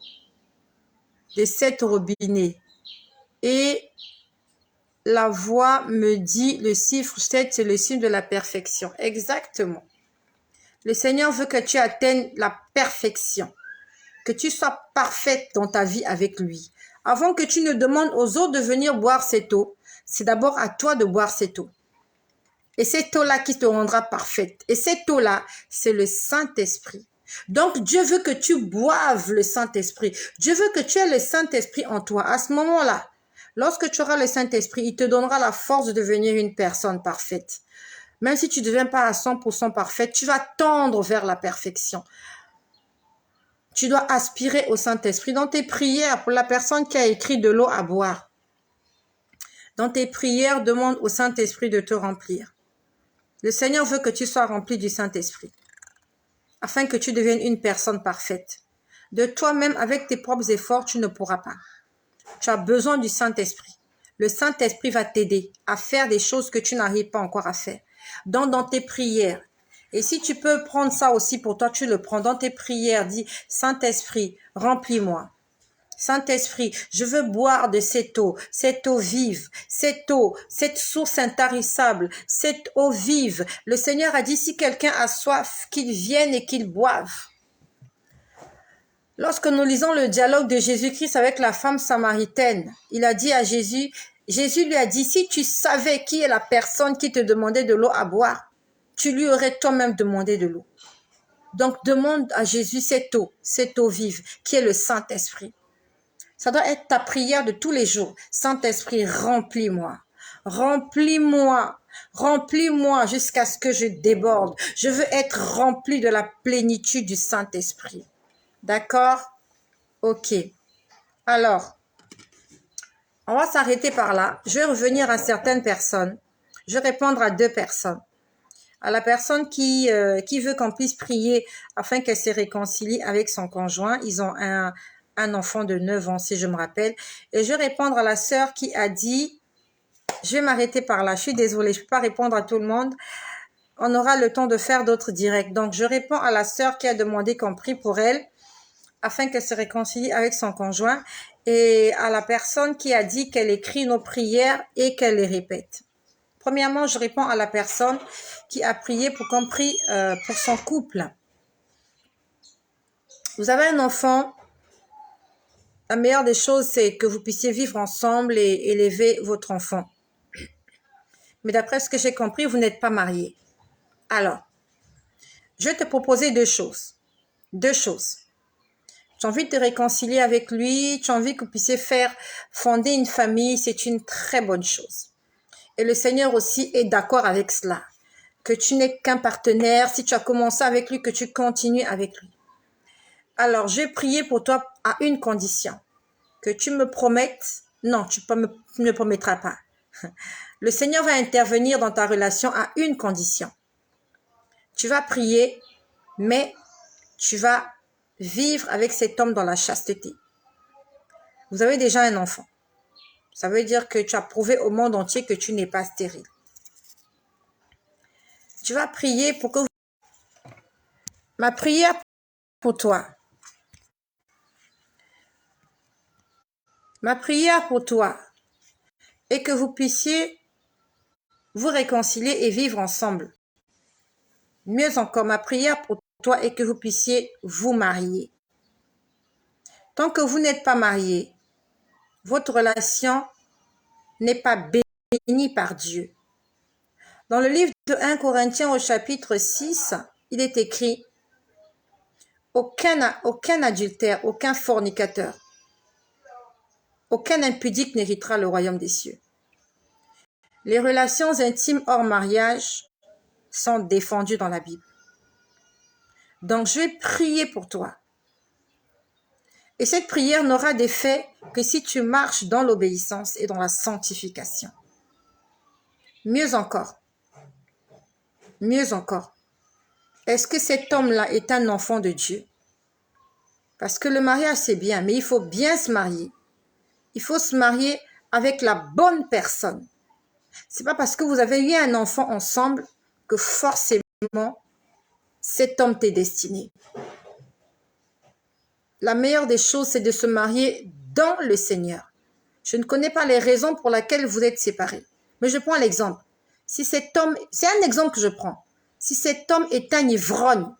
des 7 robinets. Et la voix me dit, le chiffre 7, c'est le signe de la perfection. Exactement. Le Seigneur veut que tu atteignes la perfection. Que tu sois parfaite dans ta vie avec lui. Avant que tu ne demandes aux autres de venir boire cette eau, c'est d'abord à toi de boire cette eau. Et cette eau-là qui te rendra parfaite. Et cette eau-là, c'est le Saint-Esprit. Donc, Dieu veut que tu boives le Saint-Esprit. Dieu veut que tu aies le Saint-Esprit en toi. À ce moment-là, lorsque tu auras le Saint-Esprit, il te donnera la force de devenir une personne parfaite. Même si tu ne deviens pas à 100% parfaite, tu vas tendre vers la perfection. Tu dois aspirer au Saint-Esprit dans tes prières pour la personne qui a écrit de l'eau à boire. Dans tes prières, demande au Saint-Esprit de te remplir. Le Seigneur veut que tu sois rempli du Saint-Esprit afin que tu deviennes une personne parfaite. De toi-même, avec tes propres efforts, tu ne pourras pas. Tu as besoin du Saint-Esprit. Le Saint-Esprit va t'aider à faire des choses que tu n'arrives pas encore à faire. Dans tes prières. Et si tu peux prendre ça aussi pour toi, tu le prends dans tes prières. Dis, Saint-Esprit, remplis-moi. Saint-Esprit, je veux boire de cette eau vive, cette eau, cette source intarissable, cette eau vive. Le Seigneur a dit, si quelqu'un a soif, qu'il vienne et qu'il boive. Lorsque nous lisons le dialogue de Jésus-Christ avec la femme samaritaine, il a dit à Jésus, Jésus lui a dit, si tu savais qui est la personne qui te demandait de l'eau à boire, tu lui aurais toi-même demandé de l'eau. Donc demande à Jésus cette eau vive, qui est le Saint-Esprit. Ça doit être ta prière de tous les jours. Saint-Esprit, remplis-moi. Remplis-moi. Remplis-moi jusqu'à ce que je déborde. Je veux être rempli de la plénitude du Saint-Esprit. D'accord? Ok. Alors, on va s'arrêter par là. Je vais revenir à certaines personnes. Je vais répondre à 2 personnes. À la personne qui veut qu'on puisse prier afin qu'elle se réconcilie avec son conjoint. Ils ont un enfant de 9 ans, si je me rappelle. Et je vais répondre à la sœur qui a dit, je vais m'arrêter par là. Je suis désolée, je ne peux pas répondre à tout le monde. On aura le temps de faire d'autres directs. Donc, je réponds à la sœur qui a demandé qu'on prie pour elle afin qu'elle se réconcilie avec son conjoint. Et à la personne qui a dit qu'elle écrit nos prières et qu'elle les répète. Premièrement, je réponds à la personne qui a prié pour qu'on prie pour son couple. Vous avez un enfant. La meilleure des choses, c'est que vous puissiez vivre ensemble et élever votre enfant. Mais d'après ce que j'ai compris, vous n'êtes pas mariés. Alors, je vais te proposer 2 choses. 2 choses. Tu as envie de te réconcilier avec lui, tu as envie que vous puissiez fonder une famille, c'est une très bonne chose. Et le Seigneur aussi est d'accord avec cela. Que tu n'es qu'un partenaire, si tu as commencé avec lui, que tu continues avec lui. Alors, je vais prier pour toi à une condition. Que tu me promettes, non, tu ne me promettras pas. Le Seigneur va intervenir dans ta relation à une condition. Tu vas prier, mais tu vas vivre avec cet homme dans la chasteté. Vous avez déjà un enfant. Ça veut dire que tu as prouvé au monde entier que tu n'es pas stérile. Tu vas prier pour que... Ma prière pour toi. Ma prière pour toi est que vous puissiez vous réconcilier et vivre ensemble. Mieux encore, ma prière pour toi est que vous puissiez vous marier. Tant que vous n'êtes pas marié, votre relation n'est pas bénie par Dieu. Dans le livre de 1 Corinthiens au chapitre 6, il est écrit « Aucun adultère, aucun fornicateur, aucun impudique n'héritera le royaume des cieux. » Les relations intimes hors mariage sont défendues dans la Bible. Donc, je vais prier pour toi. Et cette prière n'aura d'effet que si tu marches dans l'obéissance et dans la sanctification. Mieux encore, est-ce que cet homme-là est un enfant de Dieu? Parce que le mariage, c'est bien, mais il faut bien se marier. Il faut se marier avec la bonne personne. C'est pas parce que vous avez eu un enfant ensemble que forcément cet homme t'est destiné. La meilleure des choses, c'est de se marier dans le Seigneur. Je ne connais pas les raisons pour lesquelles vous êtes séparés. Mais je prends l'exemple. Si cet homme, c'est un exemple que je prends. Si cet homme est un ivrogne,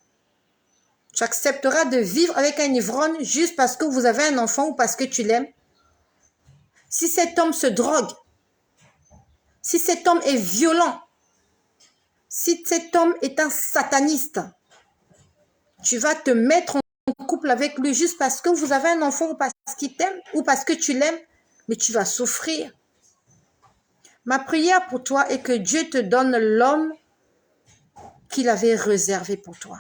tu accepteras de vivre avec un ivrogne juste parce que vous avez un enfant ou parce que tu l'aimes? Si cet homme se drogue, si cet homme est violent, si cet homme est un sataniste, tu vas te mettre en couple avec lui juste parce que vous avez un enfant ou parce qu'il t'aime ou parce que tu l'aimes, mais tu vas souffrir. Ma prière pour toi est que Dieu te donne l'homme qu'il avait réservé pour toi.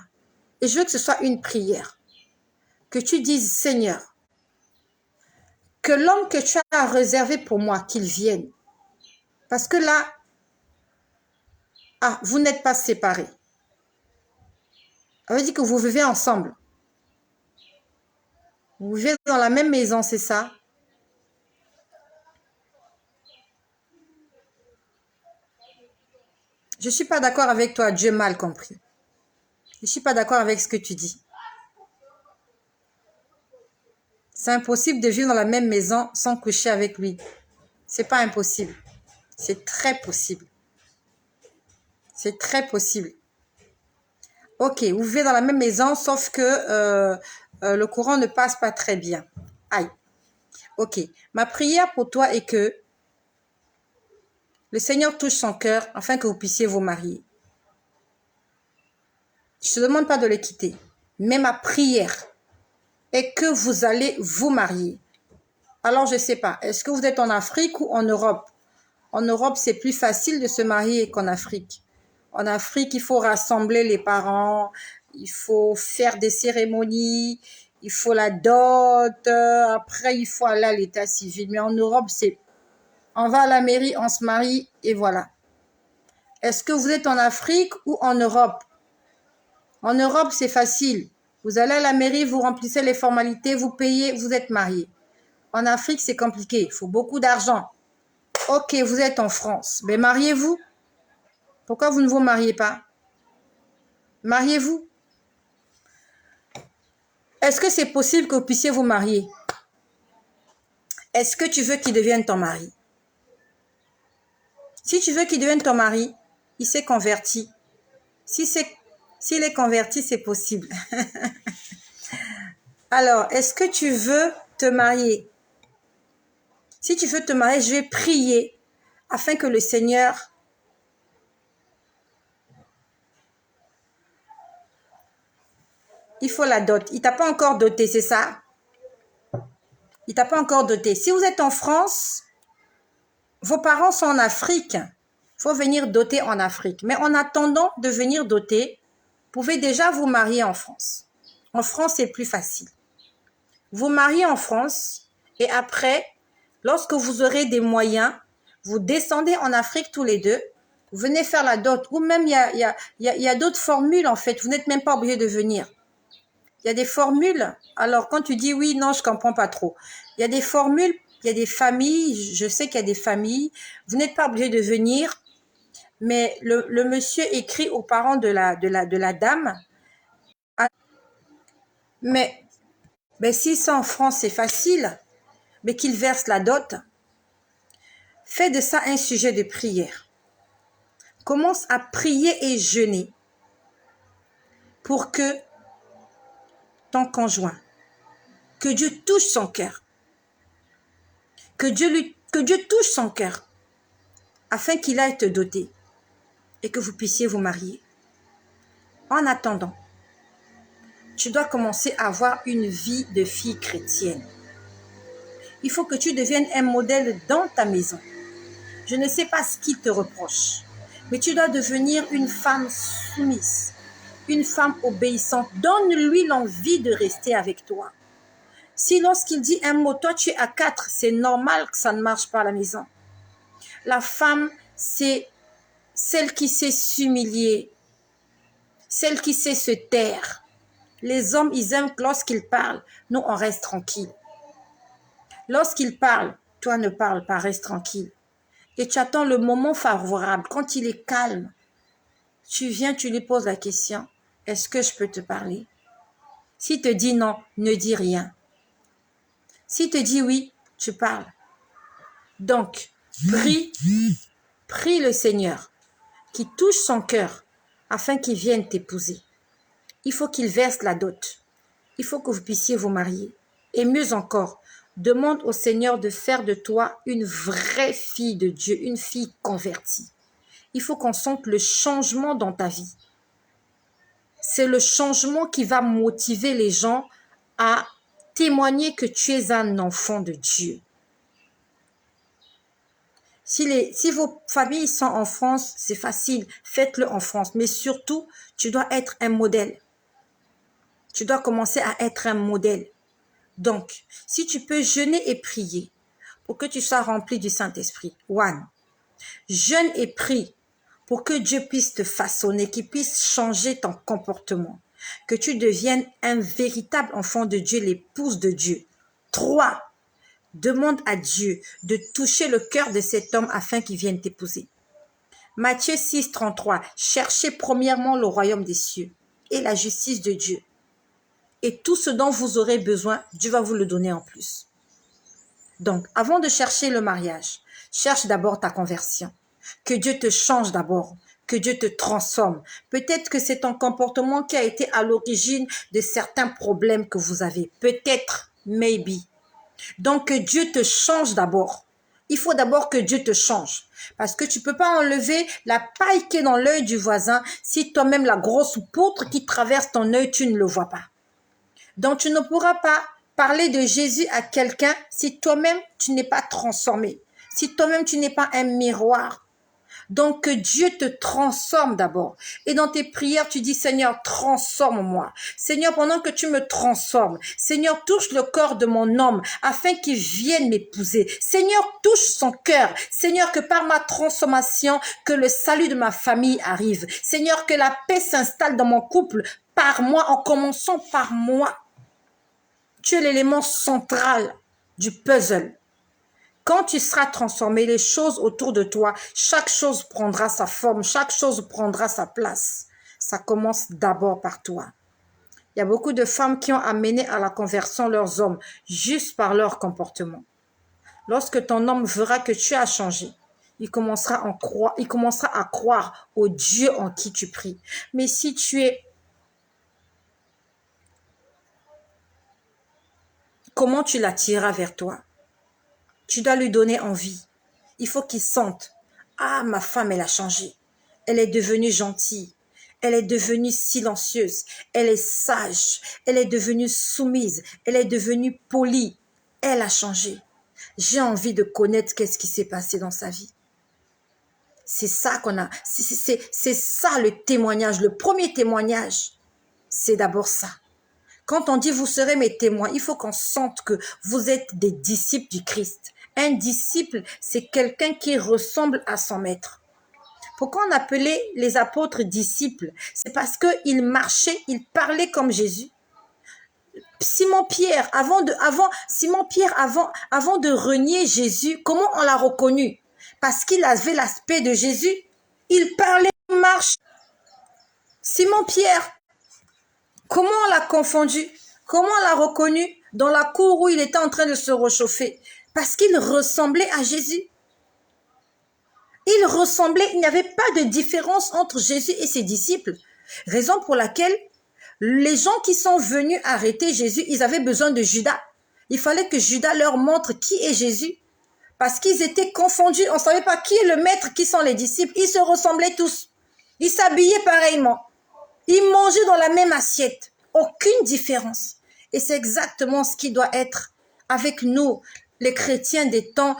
Et je veux que ce soit une prière. Que tu dises, Seigneur, que l'homme que tu as réservé pour moi, qu'il vienne. Parce que là, vous n'êtes pas séparés. Ça veut dire que vous vivez ensemble. Vous vivez dans la même maison, c'est ça? Je ne suis pas d'accord avec toi, Dieu mal compris. Je ne suis pas d'accord avec ce que tu dis. C'est impossible de vivre dans la même maison sans coucher avec lui. C'est pas impossible. C'est très possible. C'est très possible. Ok, vous vivez dans la même maison, sauf que le courant ne passe pas très bien. Aïe. Ok. Ma prière pour toi est que le Seigneur touche son cœur afin que vous puissiez vous marier. Je ne te demande pas de le quitter. Mais ma prière est que vous allez vous marier. Alors, je ne sais pas. Est-ce que vous êtes en Afrique ou en Europe? En Europe, c'est plus facile de se marier qu'en Afrique. En Afrique, il faut rassembler les parents, il faut faire des cérémonies, il faut la dot, après il faut aller à l'état civil. Mais en Europe, c'est on va à la mairie, on se marie et voilà. Est-ce que vous êtes en Afrique ou en Europe? En Europe, c'est facile. Vous allez à la mairie, vous remplissez les formalités, vous payez, vous êtes marié. En Afrique, c'est compliqué, il faut beaucoup d'argent. Ok, vous êtes en France, mais mariez-vous. Pourquoi vous ne vous mariez pas? Mariez-vous. Est-ce que c'est possible que vous puissiez vous marier? Est-ce que tu veux qu'il devienne ton mari? Si tu veux qu'il devienne ton mari, il s'est converti. S'il est converti, c'est possible. Alors, est-ce que tu veux te marier? Si tu veux te marier, je vais prier afin que le Seigneur il faut la dot. Il t'a pas encore doté, c'est ça? Il t'a pas encore doté. Si vous êtes en France, vos parents sont en Afrique. Il faut venir doter en Afrique. Mais en attendant de venir doter, vous pouvez déjà vous marier en France. En France, c'est plus facile. Vous mariez en France et après, lorsque vous aurez des moyens, vous descendez en Afrique tous les deux, vous venez faire la dot, ou même il y a d'autres formules en fait, vous n'êtes même pas obligé de venir. Il y a des formules, alors quand tu dis oui, non, je comprends pas trop. Il y a des formules, il y a des familles, je sais qu'il y a des familles, vous n'êtes pas obligé de venir, mais le monsieur écrit aux parents de la dame, mais si ça en France c'est facile, mais qu'il verse la dot, fais de ça un sujet de prière. Commence à prier et jeûner pour que ton conjoint, que Dieu touche son cœur, que Dieu touche son cœur, afin qu'il aille te doter et que vous puissiez vous marier. En attendant, tu dois commencer à avoir une vie de fille chrétienne. Il faut que tu deviennes un modèle dans ta maison. Je ne sais pas ce qu'il te reproche, mais tu dois devenir une femme soumise, une femme obéissante. Donne-lui l'envie de rester avec toi. Si lorsqu'il dit un mot, toi tu es à 4, c'est normal que ça ne marche pas à la maison. La femme, c'est celle qui sait s'humilier, celle qui sait se taire. Les hommes, ils aiment que lorsqu'ils parlent, nous, on reste tranquille. Lorsqu'ils parlent, toi ne parles pas, reste tranquille. Et tu attends le moment favorable. Quand il est calme, tu viens, tu lui poses la question, est-ce que je peux te parler? S'il te dit non, ne dis rien. S'il te dit oui, tu parles. Donc, prie le Seigneur qui touche son cœur afin qu'il vienne t'épouser. Il faut qu'il verse la dot. Il faut que vous puissiez vous marier. Et mieux encore, demande au Seigneur de faire de toi une vraie fille de Dieu, une fille convertie. Il faut qu'on sente le changement dans ta vie. C'est le changement qui va motiver les gens à témoigner que tu es un enfant de Dieu. Si vos familles sont en France, c'est facile, faites-le en France. Mais surtout, tu dois être un modèle. Tu dois commencer à être un modèle. Donc, si tu peux jeûner et prier pour que tu sois rempli du Saint-Esprit. Jeûne et prie pour que Dieu puisse te façonner, qu'il puisse changer ton comportement. Que tu deviennes un véritable enfant de Dieu, l'épouse de Dieu. 3. Demande à Dieu de toucher le cœur de cet homme afin qu'il vienne t'épouser. Matthieu 6, 33. Cherchez premièrement le royaume des cieux et la justice de Dieu. Et tout ce dont vous aurez besoin, Dieu va vous le donner en plus. Donc, avant de chercher le mariage, cherche d'abord ta conversion. Que Dieu te change d'abord, que Dieu te transforme. Peut-être que c'est ton comportement qui a été à l'origine de certains problèmes que vous avez. Peut-être, maybe. Donc, que Dieu te change d'abord. Il faut d'abord que Dieu te change. Parce que tu ne peux pas enlever la paille qui est dans l'œil du voisin si toi-même la grosse poutre qui traverse ton œil, tu ne le vois pas. Donc, tu ne pourras pas parler de Jésus à quelqu'un si toi-même, tu n'es pas transformé. Si toi-même, tu n'es pas un miroir. Donc, que Dieu te transforme d'abord. Et dans tes prières, tu dis, Seigneur, transforme-moi. Seigneur, pendant que tu me transformes, Seigneur, touche le corps de mon homme afin qu'il vienne m'épouser. Seigneur, touche son cœur. Seigneur, que par ma transformation, que le salut de ma famille arrive. Seigneur, que la paix s'installe dans mon couple par moi, en commençant par moi. Tu es l'élément central du puzzle. Quand tu seras transformé, les choses autour de toi, chaque chose prendra sa forme, chaque chose prendra sa place. Ça commence d'abord par toi. Il y a beaucoup de femmes qui ont amené à la conversion leurs hommes juste par leur comportement. Lorsque ton homme verra que tu as changé, il commencera à croire au Dieu en qui tu pries. Mais si tu es... Comment tu l'attireras vers toi? Tu dois lui donner envie. Il faut qu'il sente. Ah, ma femme, elle a changé. Elle est devenue gentille. Elle est devenue silencieuse. Elle est sage. Elle est devenue soumise. Elle est devenue polie. Elle a changé. J'ai envie de connaître qu'est-ce qui s'est passé dans sa vie. C'est ça qu'on a. C'est ça le témoignage. Le premier témoignage, c'est d'abord ça. Quand on dit vous serez mes témoins, il faut qu'on sente que vous êtes des disciples du Christ. Un disciple, c'est quelqu'un qui ressemble à son maître. Pourquoi on appelait les apôtres disciples? C'est parce qu'ils marchaient, ils parlaient comme Jésus. Simon-Pierre, avant de renier Jésus, comment on l'a reconnu? Parce qu'il avait l'aspect de Jésus. Il parlait, il marche. Simon-Pierre, comment on l'a confondu? Comment on l'a reconnu dans la cour où il était en train de se réchauffer? Parce qu'il ressemblait à Jésus. Il ressemblait, il n'y avait pas de différence entre Jésus et ses disciples. Raison pour laquelle les gens qui sont venus arrêter Jésus, ils avaient besoin de Judas. Il fallait que Judas leur montre qui est Jésus. Parce qu'ils étaient confondus. On ne savait pas qui est le maître, qui sont les disciples. Ils se ressemblaient tous. Ils s'habillaient pareillement. Ils mangeaient dans la même assiette. Aucune différence. Et c'est exactement ce qui doit être avec nous, les chrétiens des temps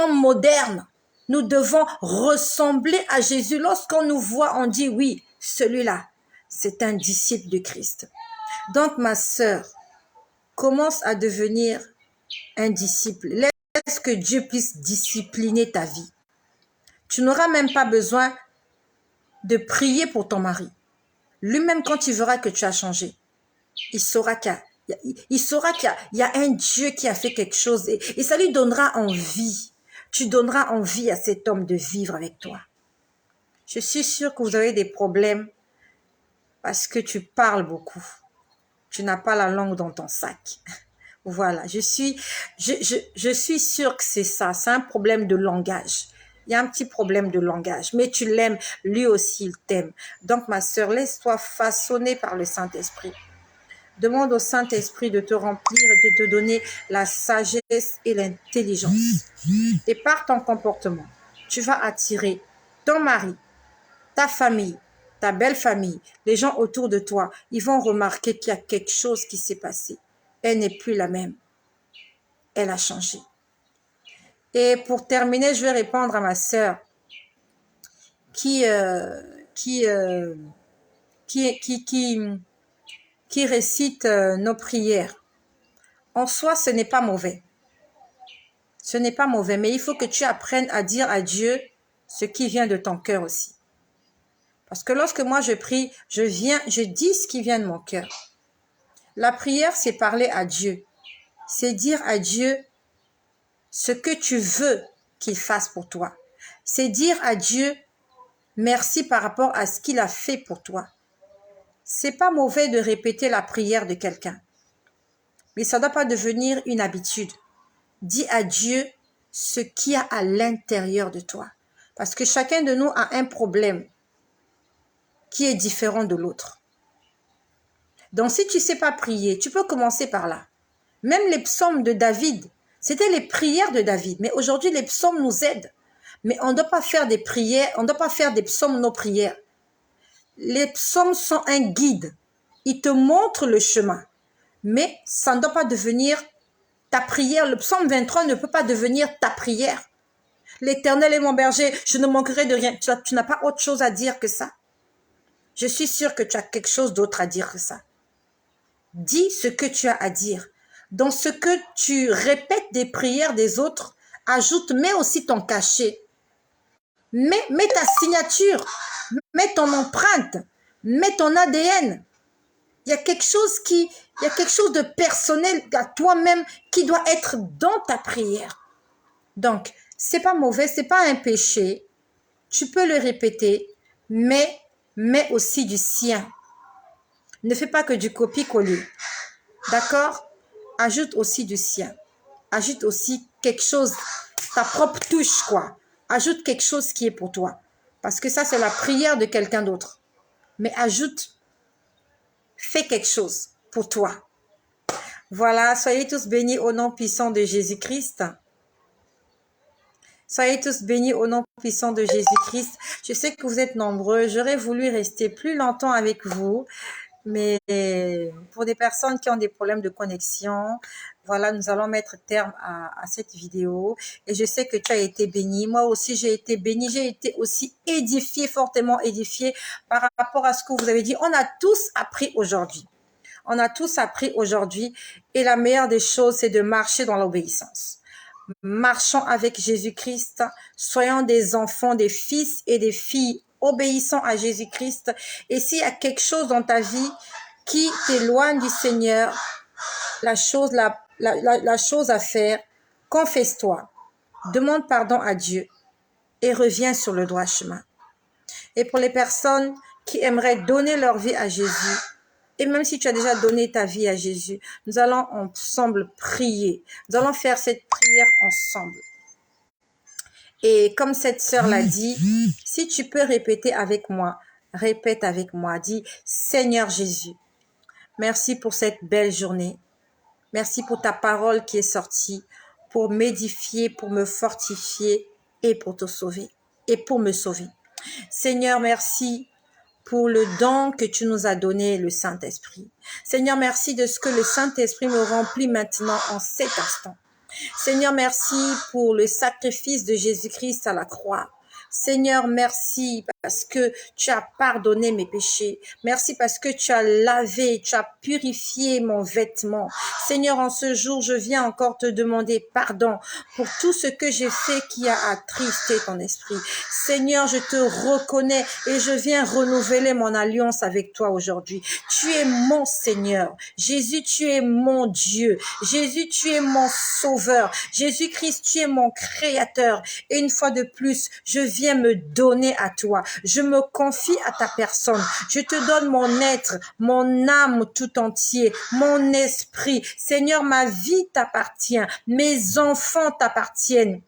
modernes. Nous devons ressembler à Jésus. Lorsqu'on nous voit, on dit oui, celui-là, c'est un disciple de Christ. Donc, ma sœur, commence à devenir un disciple. Laisse que Dieu puisse discipliner ta vie. Tu n'auras même pas besoin de prier pour ton mari. Lui-même, quand il verra que tu as changé, il saura qu'il y a un Dieu qui a fait quelque chose et ça lui donnera envie. Tu donneras envie à cet homme de vivre avec toi. Je suis sûre que vous avez des problèmes parce que tu parles beaucoup. Tu n'as pas la langue dans ton sac. Voilà, je suis sûre que c'est ça. C'est un problème de langage. Il y a un petit problème de langage, mais tu l'aimes. Lui aussi, il t'aime. Donc, ma sœur, laisse-toi façonner par le Saint-Esprit. Demande au Saint-Esprit de te remplir et de te donner la sagesse et l'intelligence. Et par ton comportement, tu vas attirer ton mari, ta famille, ta belle famille, les gens autour de toi. Ils vont remarquer qu'il y a quelque chose qui s'est passé. Elle n'est plus la même. Elle a changé. Et pour terminer, je vais répondre à ma sœur qui récite nos prières. En soi, ce n'est pas mauvais. Ce n'est pas mauvais, mais il faut que tu apprennes à dire à Dieu ce qui vient de ton cœur aussi. Parce que lorsque moi je prie, je dis ce qui vient de mon cœur. La prière, c'est parler à Dieu. C'est dire à Dieu ce que tu veux qu'il fasse pour toi. C'est dire à Dieu merci par rapport à ce qu'il a fait pour toi. C'est pas mauvais de répéter la prière de quelqu'un. Mais ça ne doit pas devenir une habitude. Dis à Dieu ce qu'il y a à l'intérieur de toi. Parce que chacun de nous a un problème qui est différent de l'autre. Donc si tu ne sais pas prier, tu peux commencer par là. Même les psaumes de David, c'était les prières de David. Mais aujourd'hui, les psaumes nous aident. Mais on ne doit pas faire des prières, on ne doit pas faire des psaumes nos prières. Les psaumes sont un guide. Ils te montrent le chemin. Mais ça ne doit pas devenir ta prière. Le psaume 23 ne peut pas devenir ta prière. L'Éternel est mon berger, je ne manquerai de rien. Tu n'as pas autre chose à dire que ça. Je suis sûre que tu as quelque chose d'autre à dire que ça. Dis ce que tu as à dire. Dans ce que tu répètes des prières des autres, mets aussi ton cachet. Mets ta signature, mets ton empreinte, mets ton ADN. Il y a quelque chose de personnel à toi-même qui doit être dans ta prière. Donc, c'est pas mauvais, c'est pas un péché. Tu peux le répéter, mais mets aussi du sien. Ne fais pas que du copier-coller. D'accord? Ajoute aussi du sien. Ajoute aussi quelque chose, ta propre touche, quoi. Ajoute quelque chose qui est pour toi. Parce que ça, c'est la prière de quelqu'un d'autre. Mais fais quelque chose pour toi. Voilà, soyez tous bénis au nom puissant de Jésus-Christ. Soyez tous bénis au nom puissant de Jésus-Christ. Je sais que vous êtes nombreux. J'aurais voulu rester plus longtemps avec vous. Mais pour des personnes qui ont des problèmes de connexion, voilà, nous allons mettre terme à cette vidéo. Et je sais que tu as été béni. Moi aussi, j'ai été béni. J'ai été aussi édifiée, fortement édifiée par rapport à ce que vous avez dit. On a tous appris aujourd'hui. On a tous appris aujourd'hui et la meilleure des choses, c'est de marcher dans l'obéissance. Marchons avec Jésus-Christ, soyons des enfants, des fils et des filles obéissant à Jésus-Christ. Et s'il y a quelque chose dans ta vie qui t'éloigne du Seigneur, la chose à faire, confesse-toi, demande pardon à Dieu et reviens sur le droit chemin. Et pour les personnes qui aimeraient donner leur vie à Jésus, et même si tu as déjà donné ta vie à Jésus, nous allons ensemble prier. Nous allons faire cette prière ensemble. Et comme cette sœur l'a dit, si tu peux répéter avec moi, répète avec moi, dis « Seigneur Jésus, merci pour cette belle journée. Merci pour ta parole qui est sortie, pour m'édifier, pour me fortifier et pour te sauver, et pour me sauver. Seigneur, merci pour le don que tu nous as donné, le Saint-Esprit. Seigneur, merci de ce que le Saint-Esprit me remplit maintenant en cet instant. Seigneur, merci pour le sacrifice de Jésus-Christ à la croix. Seigneur, merci parce que tu as pardonné mes péchés. Merci parce que tu as lavé, tu as purifié mon vêtement. Seigneur, en ce jour, je viens encore te demander pardon pour tout ce que j'ai fait qui a attristé ton esprit. Seigneur, je te reconnais et je viens renouveler mon alliance avec toi aujourd'hui. Tu es mon Seigneur. Jésus, tu es mon Dieu. Jésus, tu es mon Sauveur. Jésus-Christ, tu es mon Créateur. Et une fois de plus, je viens me donner à toi. Je me confie à ta personne. Je te donne mon être, mon âme tout entier, mon esprit. Seigneur, ma vie t'appartient. Mes enfants t'appartiennent.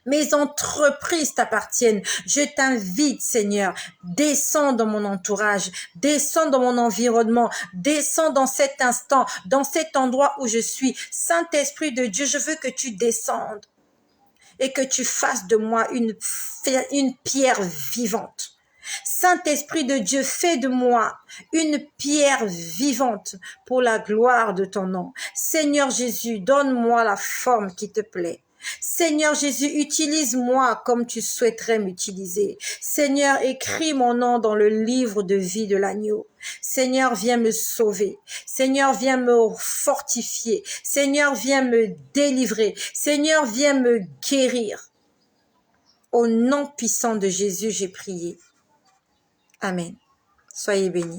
Mes entreprises t'appartiennent. Je t'invite, Seigneur, descends dans mon entourage, descends dans mon environnement, descends dans cet instant, dans cet endroit où je suis. Saint-Esprit de Dieu, je veux que tu descendes et que tu fasses de moi une pierre vivante. Saint-Esprit de Dieu, fais de moi une pierre vivante pour la gloire de ton nom. Seigneur Jésus, donne-moi la forme qui te plaît. Seigneur Jésus, utilise-moi comme tu souhaiterais m'utiliser. Seigneur, écris mon nom dans le livre de vie de l'agneau. Seigneur, viens me sauver. Seigneur, viens me fortifier. Seigneur, viens me délivrer. Seigneur, viens me guérir. Au nom puissant de Jésus, j'ai prié. Amen. Soyez bénis.